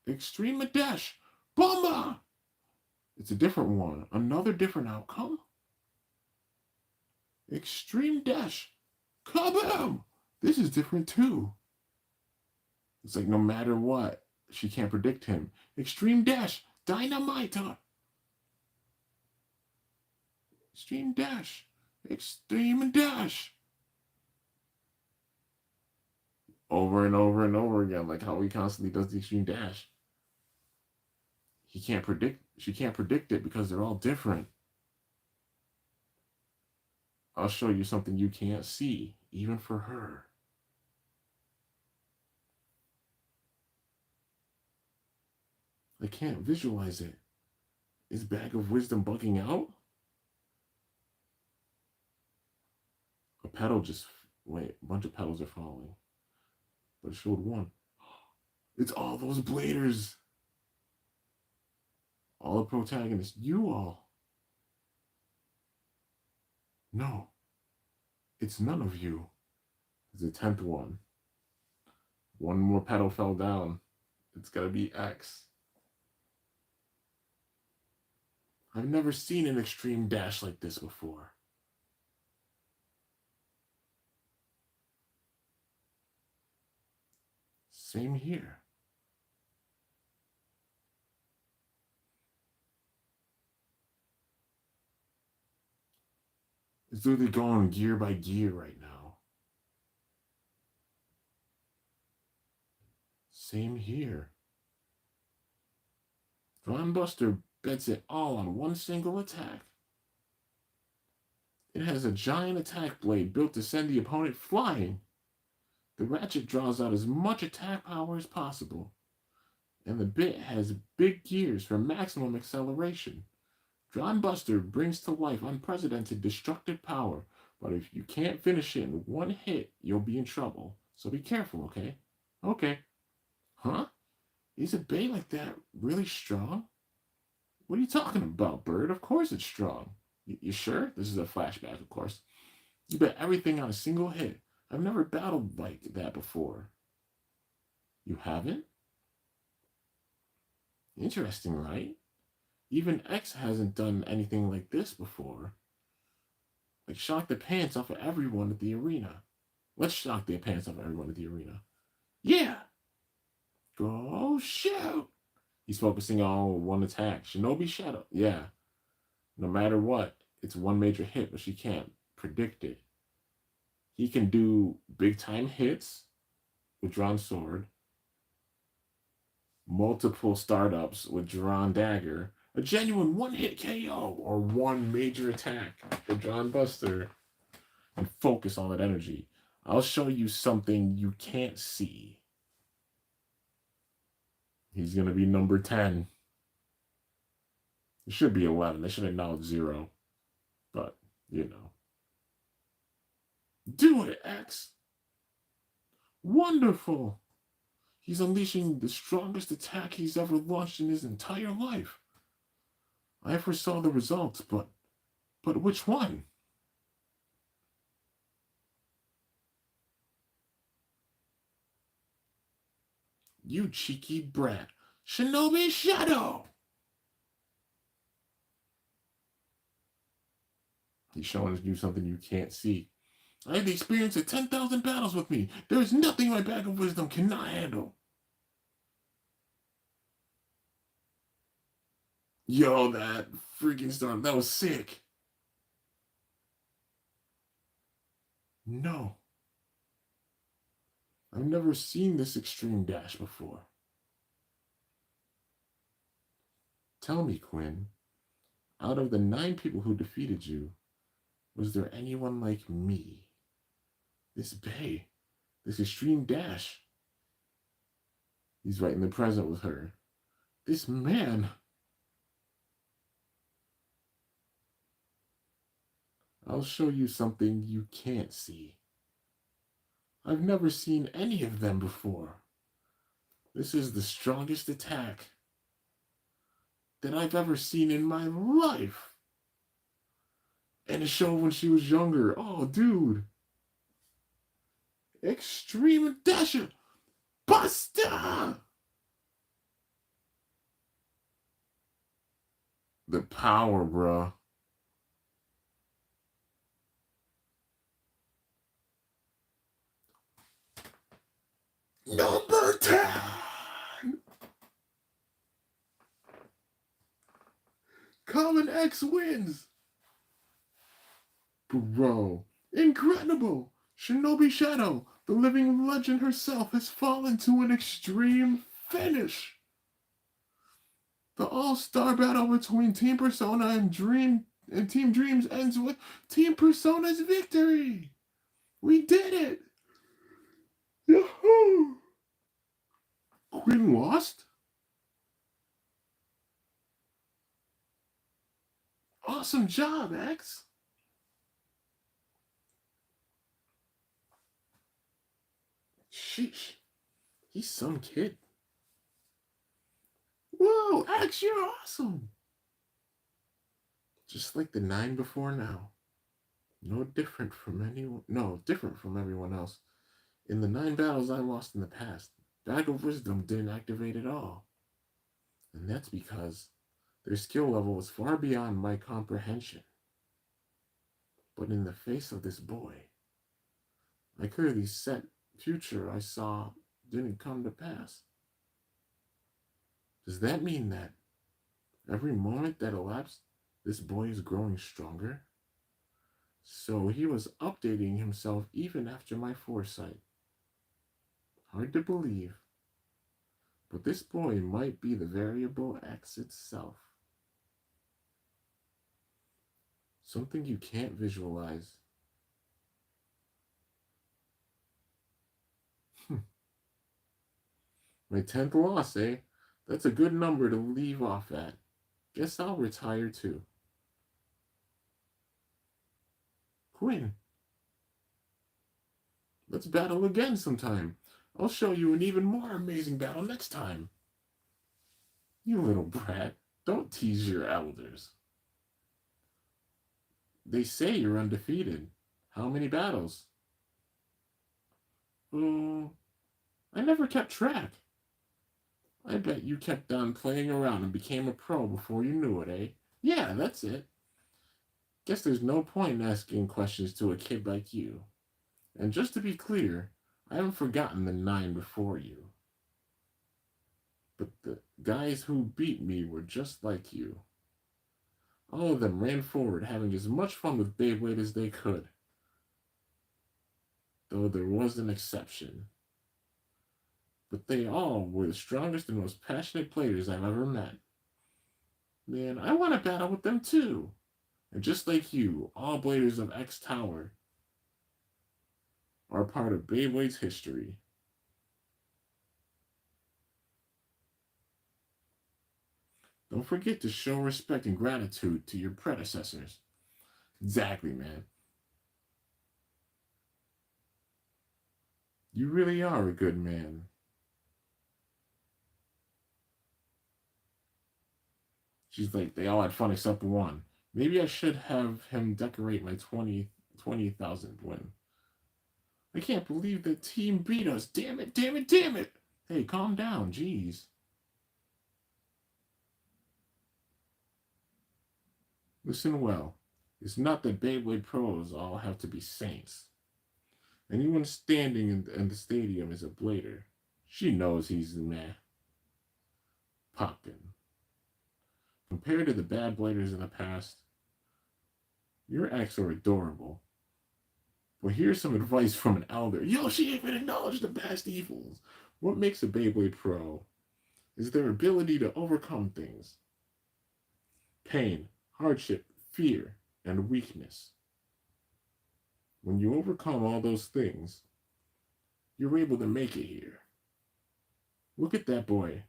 Extreme dash. Bomba! It's a different one. Another different outcome. Extreme dash. Kaboom! This is different too. It's like no matter what, she can't predict him. Extreme dash. Dynamite. Extreme dash. Extreme dash. Over and over and over again, like how he constantly does the extreme dash. She can't predict it because they're all different. I'll show you something you can't see, even for her. I can't visualize it. Is Bag of Wisdom bugging out? A petal just, wait, a bunch of petals are falling. But it showed one. It's all those bladers. All the protagonists. You all. No. It's none of you. It's the 10th one. One more petal fell down. It's gotta be X. I've never seen an extreme dash like this before. Same here. It's literally going gear by gear right now. Same here. Ron Buster bets it all on one single attack. It has a giant attack blade built to send the opponent flying. The ratchet draws out as much attack power as possible, and the bit has big gears for maximum acceleration. Ron Buster brings to life unprecedented destructive power, but if you can't finish it in one hit, you'll be in trouble. So be careful, okay? Okay. Huh? Is a bait like that really strong? What are you talking about, Bird? Of course it's strong. You sure? This is a flashback, of course. You bet everything on a single hit. I've never battled like that before. You haven't? Interesting, right? Even X hasn't done anything like this before. Like, shock the pants off of everyone at the arena. Let's shock the pants off everyone at the arena. Yeah! Go shoot! He's focusing on one attack. Shinobi Shadow. Yeah. No matter what, it's one major hit, but she can't predict it. He can do big time hits with drawn sword, multiple startups with drawn dagger, a genuine one-hit KO, or one major attack with drawn buster, and focus on that energy. I'll show you something you can't see. He's going to be number 10. It should be 11. They should acknowledge 0. But, you know. Do it, X. Wonderful. He's unleashing the strongest attack he's ever launched in his entire life. I foresaw the results, but which one? You cheeky brat. Shinobi Shadow! He's showing you something you can't see. I had the experience of 10,000 battles with me. There is nothing my Bag of Wisdom cannot handle. Yo, that freaking storm. That was sick. No. I've never seen this extreme dash before. Tell me, Quinn, out of the 9 people who defeated you, was there anyone like me? This Bay, this extreme dash. He's right in the present with her. This man. I'll show you something you can't see. I've never seen any of them before. This is the strongest attack that I've ever seen in my life. And it showed when she was younger. Oh, dude. Extreme Dasher. Buster! The power, bruh. Number 10! Common X wins! Bro, incredible! Shinobi Shadow, the living legend herself, has fallen to an extreme finish! The all-star battle between Team Persona and Team Dreams ends with Team Persona's victory! We did it! Yahoo! Quinn lost? Awesome job, X! Sheesh. He's some kid. Whoa, X, you're awesome! Just like the 9 before now. Different from everyone else. In the 9 battles I lost in the past, Bag of Wisdom didn't activate at all. And that's because their skill level was far beyond my comprehension. But in the face of this boy, I clearly set future I saw didn't come to pass. Does that mean that every moment that elapsed, this boy is growing stronger? So he was updating himself even after my foresight. Hard to believe. But this boy might be the variable X itself. Something you can't visualize. My 10th loss, eh? That's a good number to leave off at. Guess I'll retire too. Quinn, let's battle again sometime. I'll show you an even more amazing battle next time. You little brat, don't tease your elders. They say you're undefeated. How many battles? Oh, I never kept track. I bet you kept on playing around and became a pro before you knew it, eh? Yeah, that's it. Guess there's no point in asking questions to a kid like you. And just to be clear, I haven't forgotten the 9 before you. But the guys who beat me were just like you. All of them ran forward, having as much fun with Beyblade as they could. Though there was an exception. But they all were the strongest and most passionate players I've ever met. Man, I want to battle with them too. And just like you, all Bladers of X Tower are part of Beyblade's history. Don't forget to show respect and gratitude to your predecessors. Exactly, man. You really are a good man. She's like, they all had fun except one. Maybe I should have him decorate my 20,000 win. I can't believe the team beat us. Damn it, damn it, damn it. Hey, calm down, jeez. Listen well. It's not that Beyblade pros all have to be saints. Anyone standing in the stadium is a blader. She knows he's meh. Poppin'. Compared to the bad bladers in the past, your acts are adorable. But here's some advice from an elder. Yo, she even acknowledged the past evils. What makes a Beyblade pro is their ability to overcome things. Pain, hardship, fear, and weakness. When you overcome all those things, you're able to make it here. Look at that boy.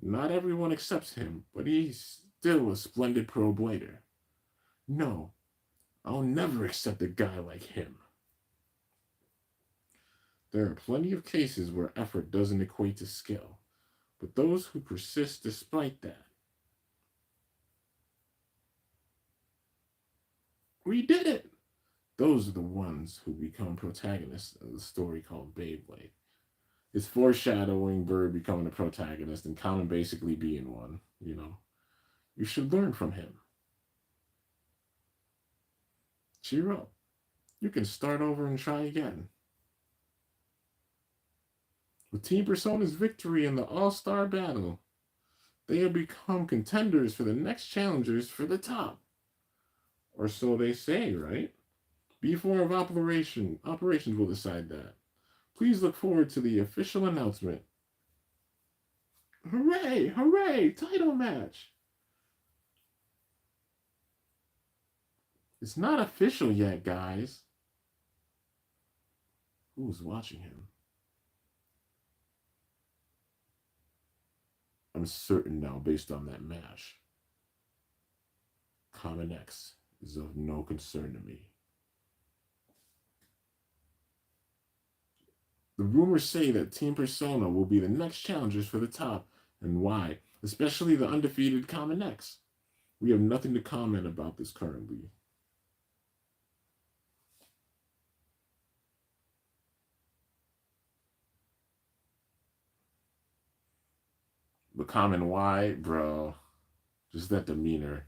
Not everyone accepts him, but he's still a splendid pro blader. No, I'll never accept a guy like him. There are plenty of cases where effort doesn't equate to skill, but those who persist despite that We did it! Those are the ones who become protagonists of the story called Beyblade. It's foreshadowing Bird becoming a protagonist and Common basically being one, you know. You should learn from him. Cheer up. You can start over and try again. With Team Persona's victory in the All Star Battle, they have become contenders for the next challengers for the top. Or so they say, right? B4 of operations will decide that. Please look forward to the official announcement. Hooray! Hooray! Title match! It's not official yet, guys. Who's watching him? I'm certain now, based on that match. Common X is of no concern to me. The rumors say that Team Persona will be the next challengers for the top, and why, especially the undefeated Common X. We have nothing to comment about this currently. The Common Y, bro, just that demeanor.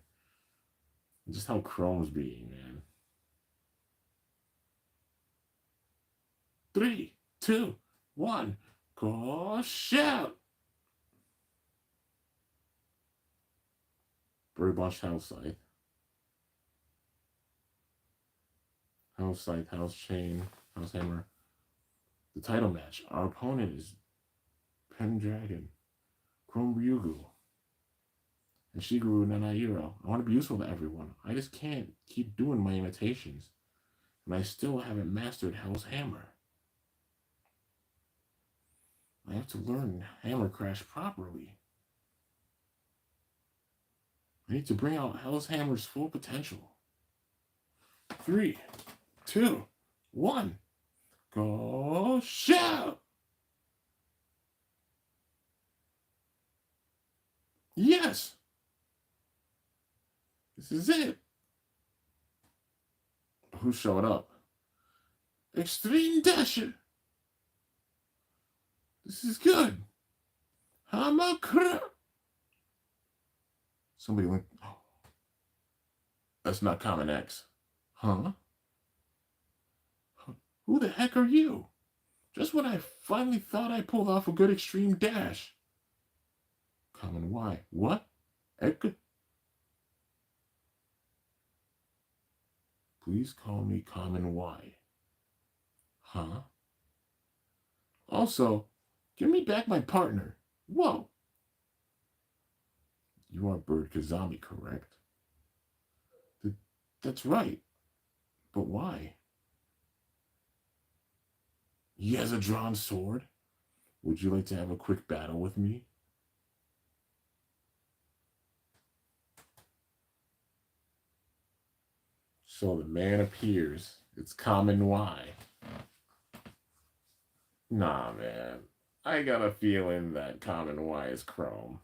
Just how Chrome's being, man. 3, 2, 1, go shout! Bird Bosch House Scythe. House Scythe, House Chain, House Hammer. The title match. Our opponent is Pendragon, Quinn Mju, and Shigeru Nanahiro. I want to be useful to everyone. I just can't keep doing my imitations. And I still haven't mastered Hell's Hammer. I have to learn Hammer Crash properly. I need to bring out Hell's Hammer's full potential. 3, 2, 1, go shout! Yes! This is it! Who showed up? Extreme Dasher! This is good! Hamakura! Somebody went, oh, that's not Common X. Huh? Who the heck are you? Just when I finally thought I pulled off a good extreme dash. Common Y. What? Edgar? Please call me Common Y. Huh? Also, give me back my partner. Whoa. You are Bird Kazami, correct? That's right. But why? He has a drawn sword. Would you like to have a quick battle with me? So the man appears. It's Common Y. Nah, man. I got a feeling that Common Y is Chrome.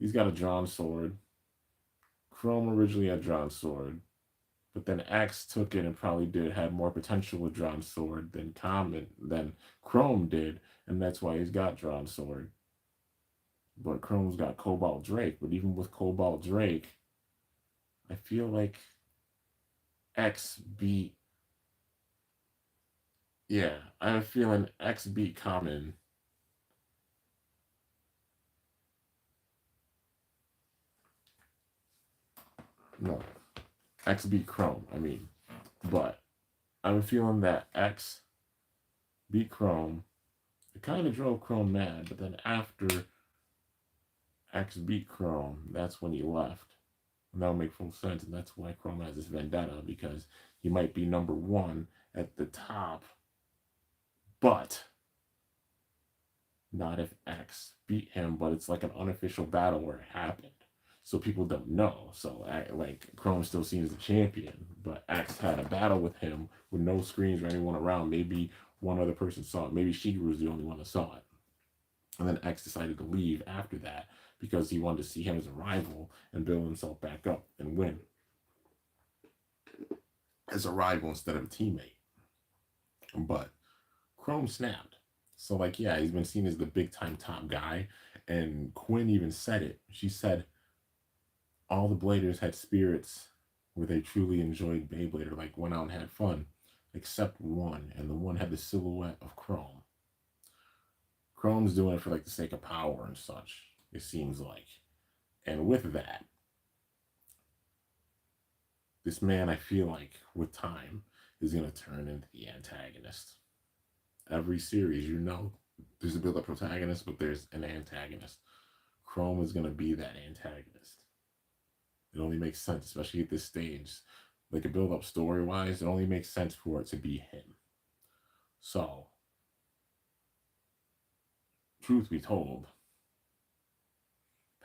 He's got a drawn sword. Chrome originally had drawn sword, but then X took it and probably had more potential with drawn sword than Chrome did, and that's why he's got drawn sword. But Chrome's got Cobalt Drake, but even with Cobalt Drake, I feel like X beat. Yeah, I have a feeling X beat Common. No, X beat Chrome, I mean. But I have a feeling that X beat Chrome. It kind of drove Chrome mad, but then after X beat Chrome, that's when he left. And that'll make full sense, and that's why Chrome has this vendetta, because he might be number one at the top, but not if X beat him, but it's like an unofficial battle where it happened. So people don't know. So like Chrome still seen as the champion, but X had a battle with him with no screens or anyone around. Maybe one other person saw it. Maybe Shigeru was the only one that saw it. And then X decided to leave after that because he wanted to see him as a rival and build himself back up and win. as a rival instead of a teammate. But Chrome snapped. So like, yeah, he's been seen as the big time top guy. And Quinn even said it. She said all the Bladers had spirits where they truly enjoyed Beyblade or like went out and had fun, except one, and the one had the silhouette of Chrome. Chrome's doing it for like the sake of power and such, it seems like. And with that, this man, I feel like, with time, is going to turn into the antagonist. Every series, there's a build up protagonist, but there's an antagonist. Chrome is going to be that antagonist. It only makes sense, especially at this stage. Like a build up story wise, it only makes sense for it to be him. So, truth be told,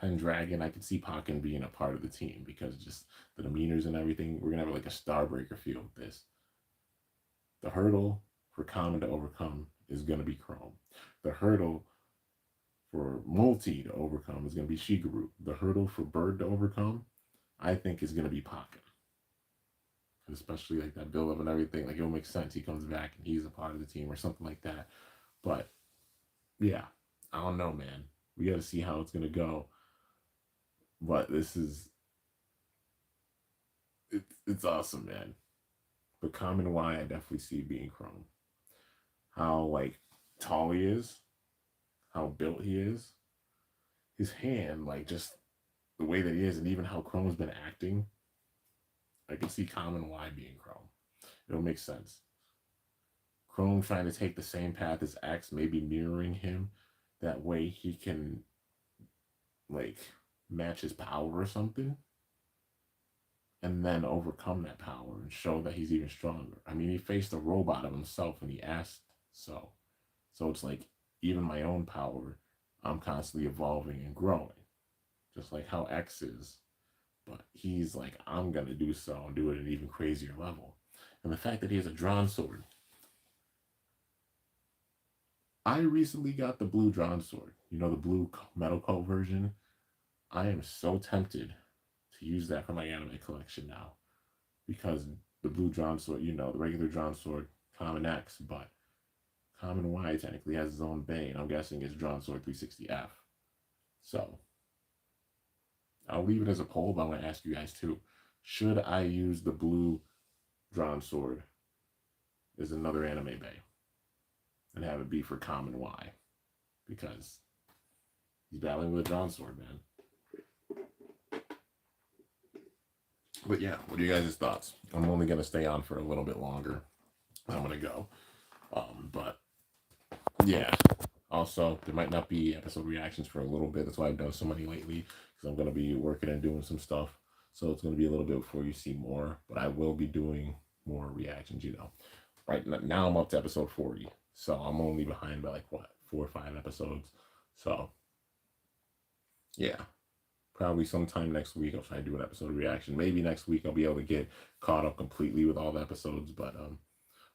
Pendragon, I could see Pokken being a part of the team because just the demeanors and everything. We're gonna have like a Starbreaker feel with this. The hurdle for Common to overcome is gonna be Chrome. The hurdle for Multi to overcome is gonna be Shigeru. The hurdle for Bird to overcome, I think, is gonna be Pokken. Especially like that build up and everything. Like it'll make sense. He comes back and he's a part of the team or something like that. But yeah, I don't know, man. We got to see how it's gonna go. But this is it's awesome, man. But Common Y, I definitely see being Chrome. How like tall he is, how built he is, his hand, like just the way that he is, and even how Chrome's been acting. I can see Common Y being Chrome. It'll make sense. Chrome trying to take the same path as X, maybe mirroring him. That way he can like match his power or something. And then overcome that power and show that he's even stronger. I mean, he faced a robot of himself and he asked so. So it's like, even my own power, I'm constantly evolving and growing. Just like how X is. But he's like, I'm going to do so and do it at an even crazier level. And the fact that he has a drawn sword. I recently got the blue drawn sword. You know, the blue metal coat version. I am so tempted to use that for my anime collection now. Because the blue drawn sword, the regular drawn sword, Common X, but Common Y technically has his own Bane. I'm guessing it's drawn sword 360F. So I'll leave it as a poll, but I want to ask you guys too. Should I use the blue drawn sword as another anime Bane and have it be for Common Y? Because he's battling with a drawn sword, man. But yeah, what are you guys' thoughts? I'm only going to stay on for a little bit longer. I'm going to go. But yeah, also, there might not be episode reactions for a little bit. That's why I've done so many lately, because I'm going to be working and doing some stuff. So it's going to be a little bit before you see more. But I will be doing more reactions, Right now I'm up to episode 40. So I'm only behind by like, 4 or 5 episodes. So yeah, probably sometime next week I'll try to do an episode reaction. Maybe next week I'll be able to get caught up completely with all the episodes. But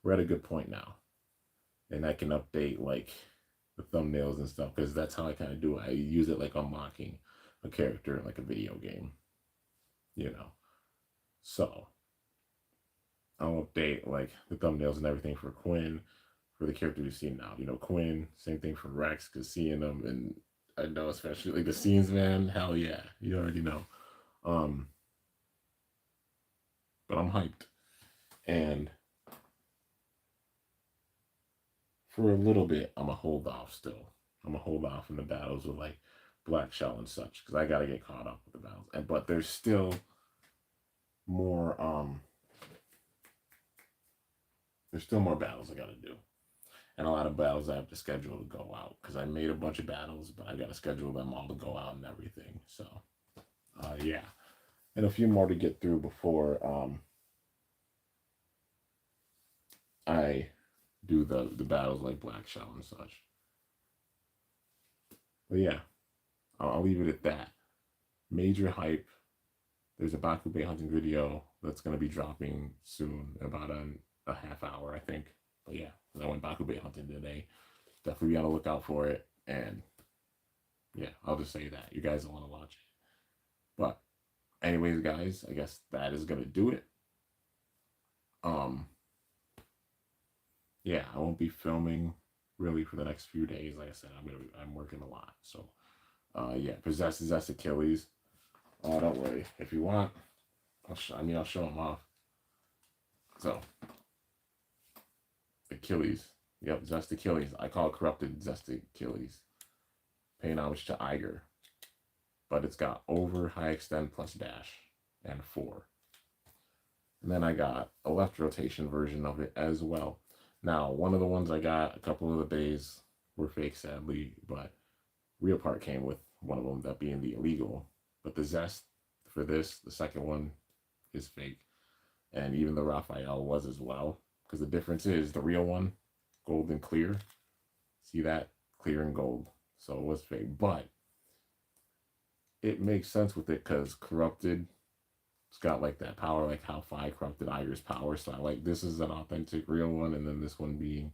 we're at a good point now. And I can update like the thumbnails and stuff, because that's how I kind of do it. I use it like unlocking a character in like a video game, So I'll update like the thumbnails and everything for Quinn, for the character you've seen now. Quinn, same thing for Rex, because seeing them, and I know especially like the scenes, man, hell yeah, you already know. But I'm hyped. And for a little bit, I'm going to hold off still. I'm going to hold off in the battles with like Black Shell and such, because I got to get caught up with the battles. But there's still more battles I got to do, and a lot of battles I have to schedule to go out, because I made a bunch of battles, but I got to schedule them all to go out and everything. So yeah, and a few more to get through before I do the battles like Black Shell and such. But yeah, I'll leave it at that. Major hype. There's a bakugan hunting video that's going to be dropping soon, about a half hour, I think. But yeah, I went bakugan hunting today. Definitely be on the lookout for it. And yeah, I'll just say that. You guys will want to watch it. But anyways, guys, I guess that is going to do it. Um, yeah, I won't be filming really for the next few days. Like I said, I'm working a lot. So yeah, possesses that's Achilles. Oh, don't worry. If you want, I'll show him off. So Achilles. Yep, Zest Achilles. I call it corrupted Zest Achilles. Paying homage to Iger. But it's got over, high extend plus dash and 4. And then I got a left rotation version of it as well. Now, one of the ones I got a couple of the days were fake, sadly, but real part came with one of them, that being the illegal. But the Zest for this, the second one, is fake. And even the Raphael was as well. Because the difference is the real one, gold and clear. See that? Clear and gold. So it was fake. But it makes sense with it because corrupted, it's got like that power, like how Phi corrupted Iger's power. So I like this is an authentic real one, and then this one being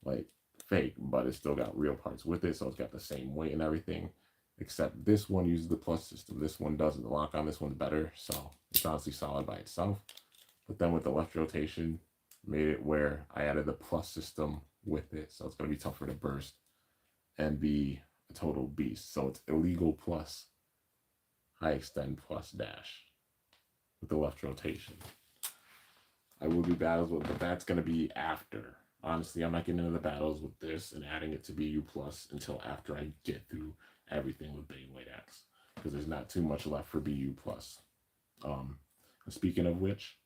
like fake, but it's still got real parts with it. So it's got the same weight and everything. Except this one uses the plus system. This one doesn't. The lock on this one's better. So it's honestly solid by itself. But then with the left rotation, made it where I added the plus system with it. So it's going to be tougher to burst and be a total beast. So it's illegal plus high extend plus dash with the left rotation. I will do battles with, but that's going to be after. Honestly, I'm not getting into the battles with this and adding it to BU plus until after I get through everything with Beyblade X, because there's not too much left for BU plus. Speaking of which,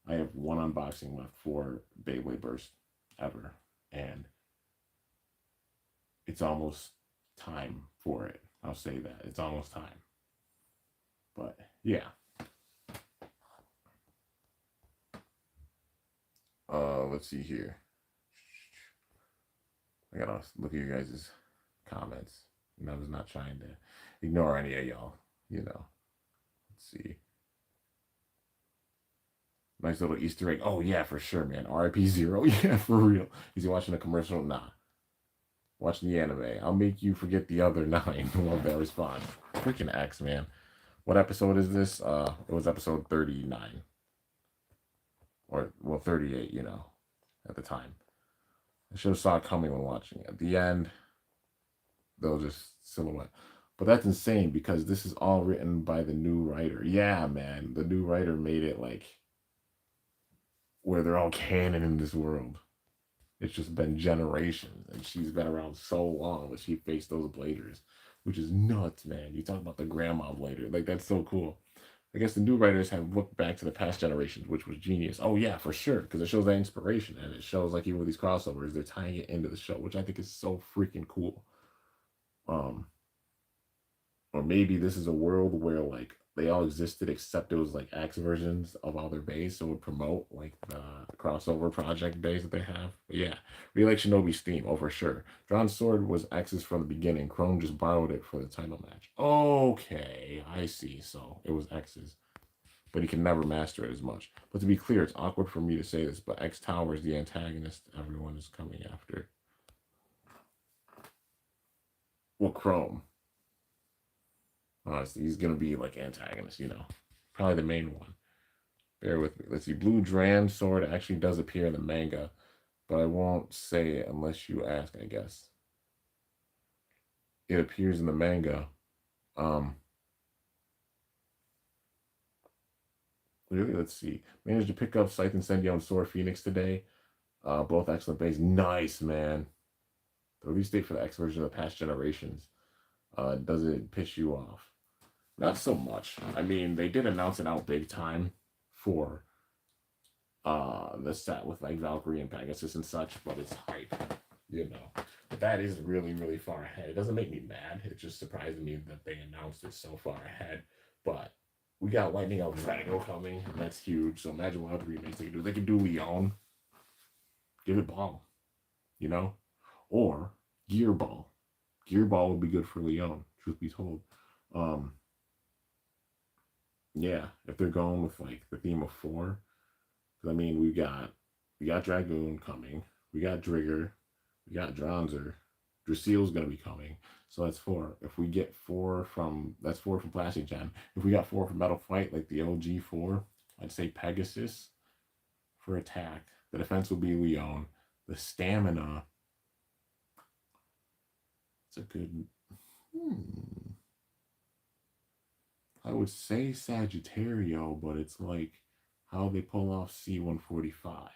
I have one unboxing left for Beyblade Burst ever, and it's almost time for it. I'll say that. It's almost time. But yeah. Let's see here. I gotta look at your guys' comments. And I was not trying to ignore any of y'all, you know. Let's see. Nice little Easter egg. Oh yeah, for sure, man. RIP Zero. Yeah, for real. Is he watching a commercial? Nah. Watching the anime. I'll make you forget the other 9. Love that response. Freaking X, man. What episode is this? It was episode 39. Or, well, 38, you know, at the time. I should have saw it coming when watching it. At the end, they'll just silhouette. But that's insane because this is all written by the new writer. Yeah, man. The new writer made it like where they're all canon in this world. It's just been generations. And she's been around so long that she faced those bladers, which is nuts, man. You talk about the grandma blader. Like, that's so cool. I guess the new writers have looked back to the past generations, which was genius. Oh, yeah, for sure. Because it shows that inspiration. And it shows, like, even with these crossovers, they're tying it into the show, which I think is so freaking cool. Or maybe this is a world where like they all existed except it was like X versions of all their bays, so it would promote like the crossover project bays that they have. But yeah, we like Shinobi's theme, oh for sure. Drawn Sword was X's from the beginning. Chrome just borrowed it for the title match. Okay, I see. So it was X's. But he can never master it as much. But to be clear, it's awkward for me to say this, but X Tower is the antagonist everyone is coming after. Well, Chrome. Honestly, he's gonna be like antagonist, you know, probably the main one. Bear with me. Let's see. Blue Dran Sword actually does appear in the manga, but I won't say it unless you ask, I guess. It appears in the manga. Really, let's see. Managed to pick up Scythe Incendio and Sword Phoenix today. Both excellent bays. Nice, man. The release date for the X version of the past generations. Does it piss you off? Not so much. I mean, they did announce it out big time for the set with like Valkyrie and Pegasus and such, but it's hype, you know. But that is really, really far ahead. It doesn't make me mad. It just surprised me that they announced it so far ahead. But we got Lightning Out Drago coming, and that's huge. So imagine what other remakes they can do. They can do Leon. Give it Ball, you know? Or Gear Ball. Gear Ball would be good for Leon, truth be told. Yeah, if they're going with like the theme of 4, because I mean we got Dragoon coming, we got Drigger, we got Dronzer, Draseel's gonna be coming, so that's 4. If we get 4 from that's 4 from Plastic Gen. If we got 4 from Metal Fight, like the OG 4, I'd say Pegasus for attack. The defense will be Leon. The stamina, it's a good. I would say Sagittario, but it's like how they pull off C-145.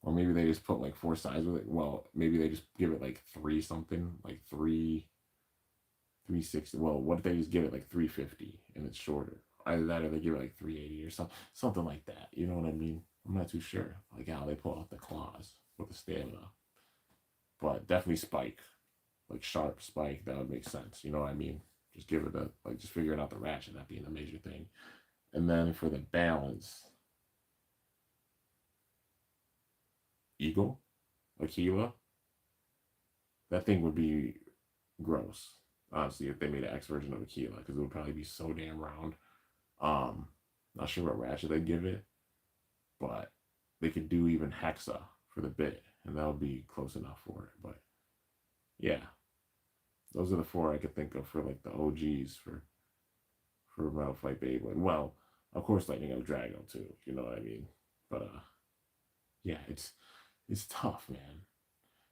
Or maybe they just put like four sides with it. Well, maybe they just give it like three something, like 360. Well, what if they just give it like 350 and it's shorter? Either that or they give it like 380 or something like that. You know what I mean? I'm not too sure. Like how they pull off the claws with the stamina. But definitely spike. Like sharp spike, that would make sense. You know what I mean? Just give it a like just figuring out the ratchet, that being a major thing. And then for the balance, Eagle, Aquila, that thing would be gross. Honestly, if they made an X version of Aquila, because it would probably be so damn round. Not sure what ratchet they'd give it, but they could do even Hexa for the bit, and that would be close enough for it. But yeah, those are the four I could think of for like the OGs for Metal Fight Beyblade. Well, of course, Lightning of Drago too. You know what I mean? But yeah, it's tough, man.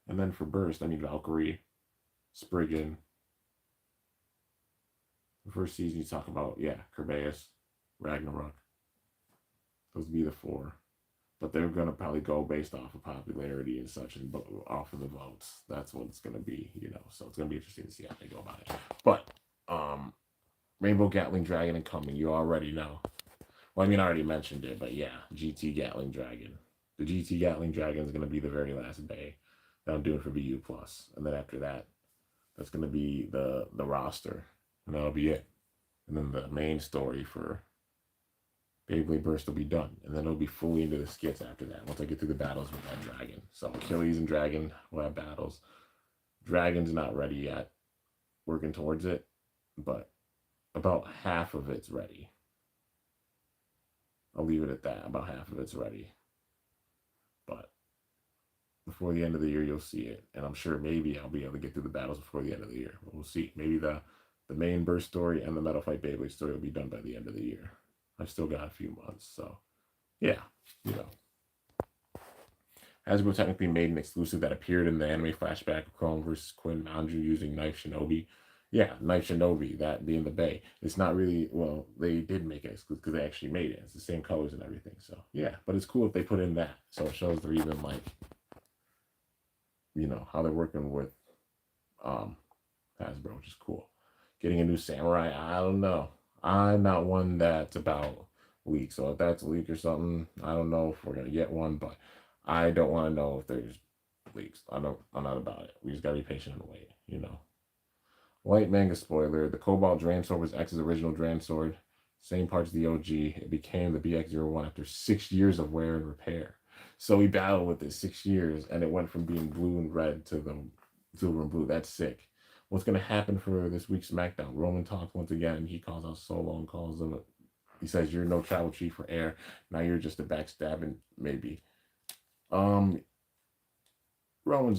And then for Burst, I need Valkyrie, Spriggan. The first season you talk about, yeah, Kerbeus, Ragnarok. Those would be the four. But they're going to probably go based off of popularity and such and off of the votes. That's what it's going to be, you know. So it's going to be interesting to see how they go about it. But Rainbow Gatling Dragon and coming, you already know. Well, I mean, I already mentioned it, but yeah, GT Gatling Dragon. The GT Gatling Dragon is going to be the very last bay that I'm doing for VU Plus. And then after that, that's going to be the roster. And that'll be it. And then the main story for Beyblade Burst will be done. And then it'll be fully into the skits after that, once I get through the battles with that dragon. So Achilles and Dragon will have battles. Dragon's not ready yet. Working towards it. But about half of it's ready. I'll leave it at that. About half of it's ready. But before the end of the year, you'll see it. And I'm sure maybe I'll be able to get through the battles before the end of the year. But we'll see. Maybe the main Burst story and the Metal Fight Beyblade story will be done by the end of the year. I've still got a few months. So, yeah, you know. Hasbro technically made an exclusive that appeared in the anime flashback of Chrome versus Quinn Mju using Knife Shinobi. Yeah, Knife Shinobi, that being the Bay. It's not really, well, they did make it exclusive because they actually made it. It's the same colors and everything. So, yeah, but it's cool if they put in that. So it shows they're even like, you know, how they're working with Hasbro, which is cool. Getting a new samurai, I don't know. I'm not one that's about leaks. So if that's a leak or something, I don't know if we're gonna get one, but I don't want to know if there's leaks. I'm not about it. We just gotta be patient and wait, you know. Light manga spoiler: the Cobalt Drain Sword was X's original Drain Sword, same parts of the OG. It became the BX-01 after 6 years of wear and repair. So we battled with it 6 years, and it went from being blue and red to the silver and blue. That's sick. What's going to happen for this week's SmackDown? Roman talks once again. He calls out Solo and calls him. He says, "You're no tribal chief for air. Now you're just a backstabbing maybe." Roman's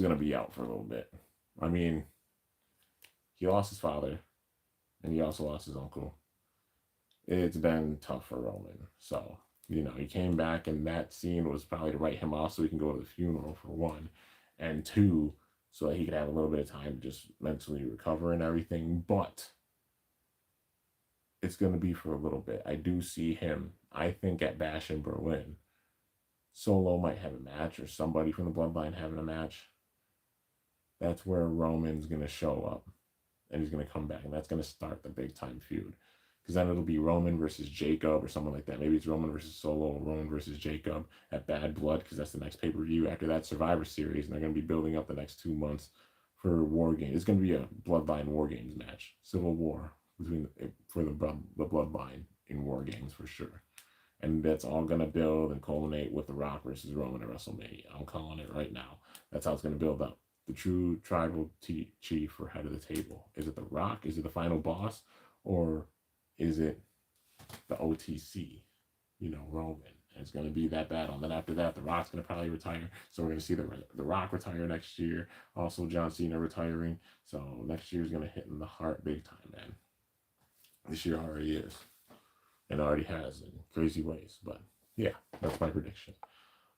going to be out for a little bit. I mean, he lost his father, and he also lost his uncle. It's been tough for Roman. So, you know, he came back, and that scene was probably to write him off so he can go to the funeral, for one. And two, so that he could have a little bit of time to just mentally recover and everything. But it's going to be for a little bit. I do see him, I think, at Bash in Berlin. Solo might have a match, or somebody from the Bloodline having a match. That's where Roman's going to show up, and he's going to come back, and that's going to start the big-time feud. Because then it'll be Roman versus Jacob or someone like that. Maybe it's Roman versus Solo or Roman versus Jacob at Bad Blood, because that's the next pay-per-view after that Survivor Series, and they're going to be building up the next 2 months for War Games. It's going to be a Bloodline War Games match. Civil War for the Bloodline in War Games for sure. And that's all going to build and culminate with The Rock versus Roman at WrestleMania. I'm calling it right now. That's how it's going to build up. The true tribal chief for head of the table. Is it The Rock? Is it the final boss? Or is it the OTC? You know, Roman. And it's going to be that battle. And then after that, The Rock's going to probably retire. So we're going to see the Rock retire next year. Also, John Cena retiring. So next year is going to hit in the heart big time, man. This year already is. And already has in crazy ways. But yeah, that's my prediction.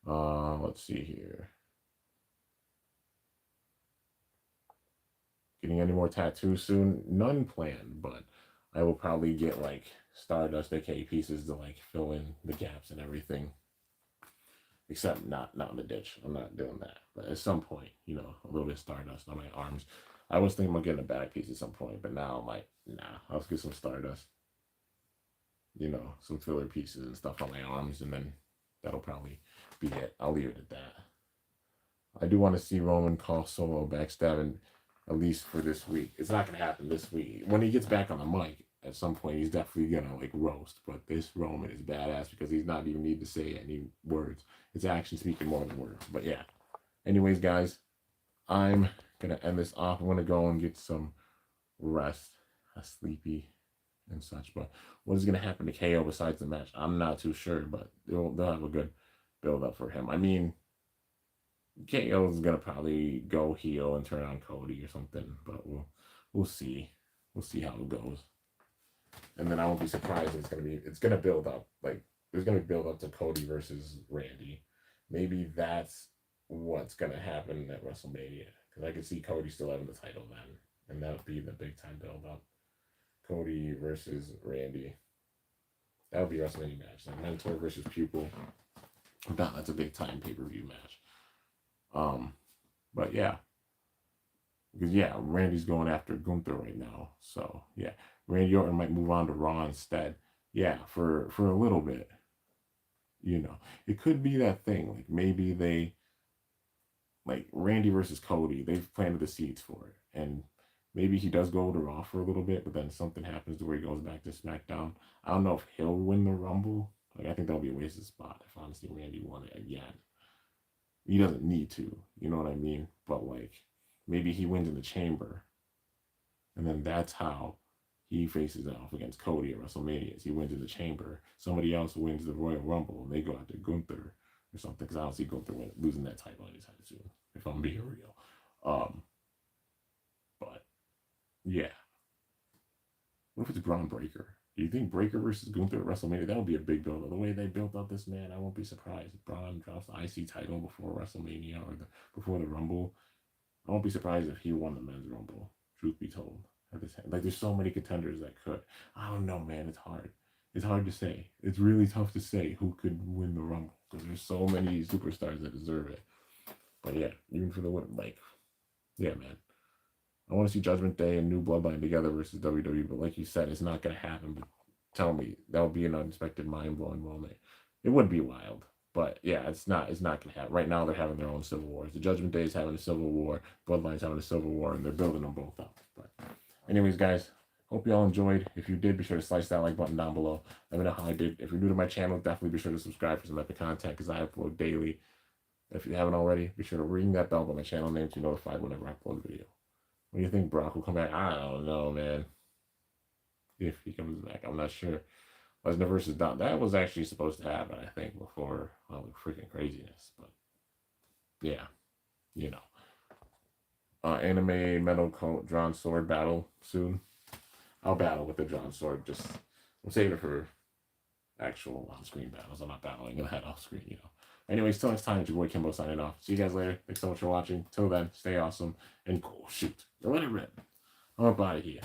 Let's see here. Getting any more tattoos soon? None planned, but I will probably get like Stardust aka pieces to like fill in the gaps and everything. Except not in the ditch. I'm not doing that. But at some point, a little bit of Stardust on my arms. I was thinking about getting a back piece at some point, but now I'm like, nah, I'll just get some Stardust. Some filler pieces and stuff on my arms, and then that'll probably be it. I'll leave it at that. I do want to see Roman call Solo backstabbing at least for this week. It's not gonna happen this week. When he gets back on the mic, at some point he's definitely gonna like roast. But this Roman is badass because he's not even need to say any words. It's action speaking more than words. But yeah. Anyways, guys, I'm gonna end this off. I'm gonna go and get some rest. I'm sleepy and such. But what is gonna happen to KO besides the match? I'm not too sure, but they'll have a good build up for him. I mean, KO is gonna probably go heel and turn on Cody or something, but we'll see. We'll see how it goes. And then I won't be surprised it's gonna build up. Like there's gonna build up to Cody versus Randy. Maybe that's what's gonna happen at WrestleMania. Because I could see Cody still having the title then. And that would be the big time build up. Cody versus Randy. That would be a WrestleMania match. Like mentor versus pupil. That's a big time pay-per-view match. But yeah, because Randy's going after Gunther right now, so yeah, Randy Orton might move on to Raw instead. Yeah, for a little bit, it could be that thing. Like maybe they like Randy versus Cody. They've planted the seeds for it, and maybe he does go to Raw for a little bit, but then something happens to where he goes back to SmackDown. I don't know if he'll win the Rumble. Like I think that'll be a wasted spot if honestly Randy won it again. He doesn't need to, you know what I mean? But like maybe he wins in the chamber, and then that's how he faces off against Cody at WrestleMania. He wins in the chamber. Somebody else wins the Royal Rumble, and they go after Gunther or something. Because I don't see Gunther losing that title anytime soon, if I'm being real. But yeah, what if it's Braun Breaker? Do you think Breaker versus Gunther at WrestleMania? That would be a big build. The way they built up this man, I won't be surprised. If Braun drops the IC title before WrestleMania or before the Rumble. I won't be surprised if he won the men's Rumble. Truth be told, like there's so many contenders that could. I don't know, man. It's hard. It's hard to say. It's really tough to say who could win the Rumble because there's so many superstars that deserve it. But yeah, even for the win, like, yeah, man. I want to see Judgment Day and New Bloodline together versus WWE, but like you said, it's not gonna happen. But tell me, that would be an unexpected, mind blowing moment. It would be wild, but yeah, it's not. It's not gonna happen. Right now, they're having their own civil wars. The Judgment Day is having a civil war. Bloodline's having a civil war, and they're building them both up. But, anyways, guys, hope you all enjoyed. If you did, be sure to slice that like button down below. Let me know how I did. If you're new to my channel, definitely be sure to subscribe for some epic content because I upload daily. If you haven't already, be sure to ring that bell by my channel name to be notified whenever I upload a video. What do you think Brock will come back? I don't know, man. If he comes back, I'm not sure. Lesnar versus Dom. That was actually supposed to happen, I think, before all the freaking craziness. But yeah, you know. Anime metal coat drawn sword battle soon. I'll battle with the drawn sword. I'm saving it for actual on-screen battles. I'm not battling that off screen. Anyways, till next time, it's your boy Kimbo signing off. See you guys later. Thanks so much for watching. Till then, stay awesome and cool. Shoot. Let it rip. I'm up out of here.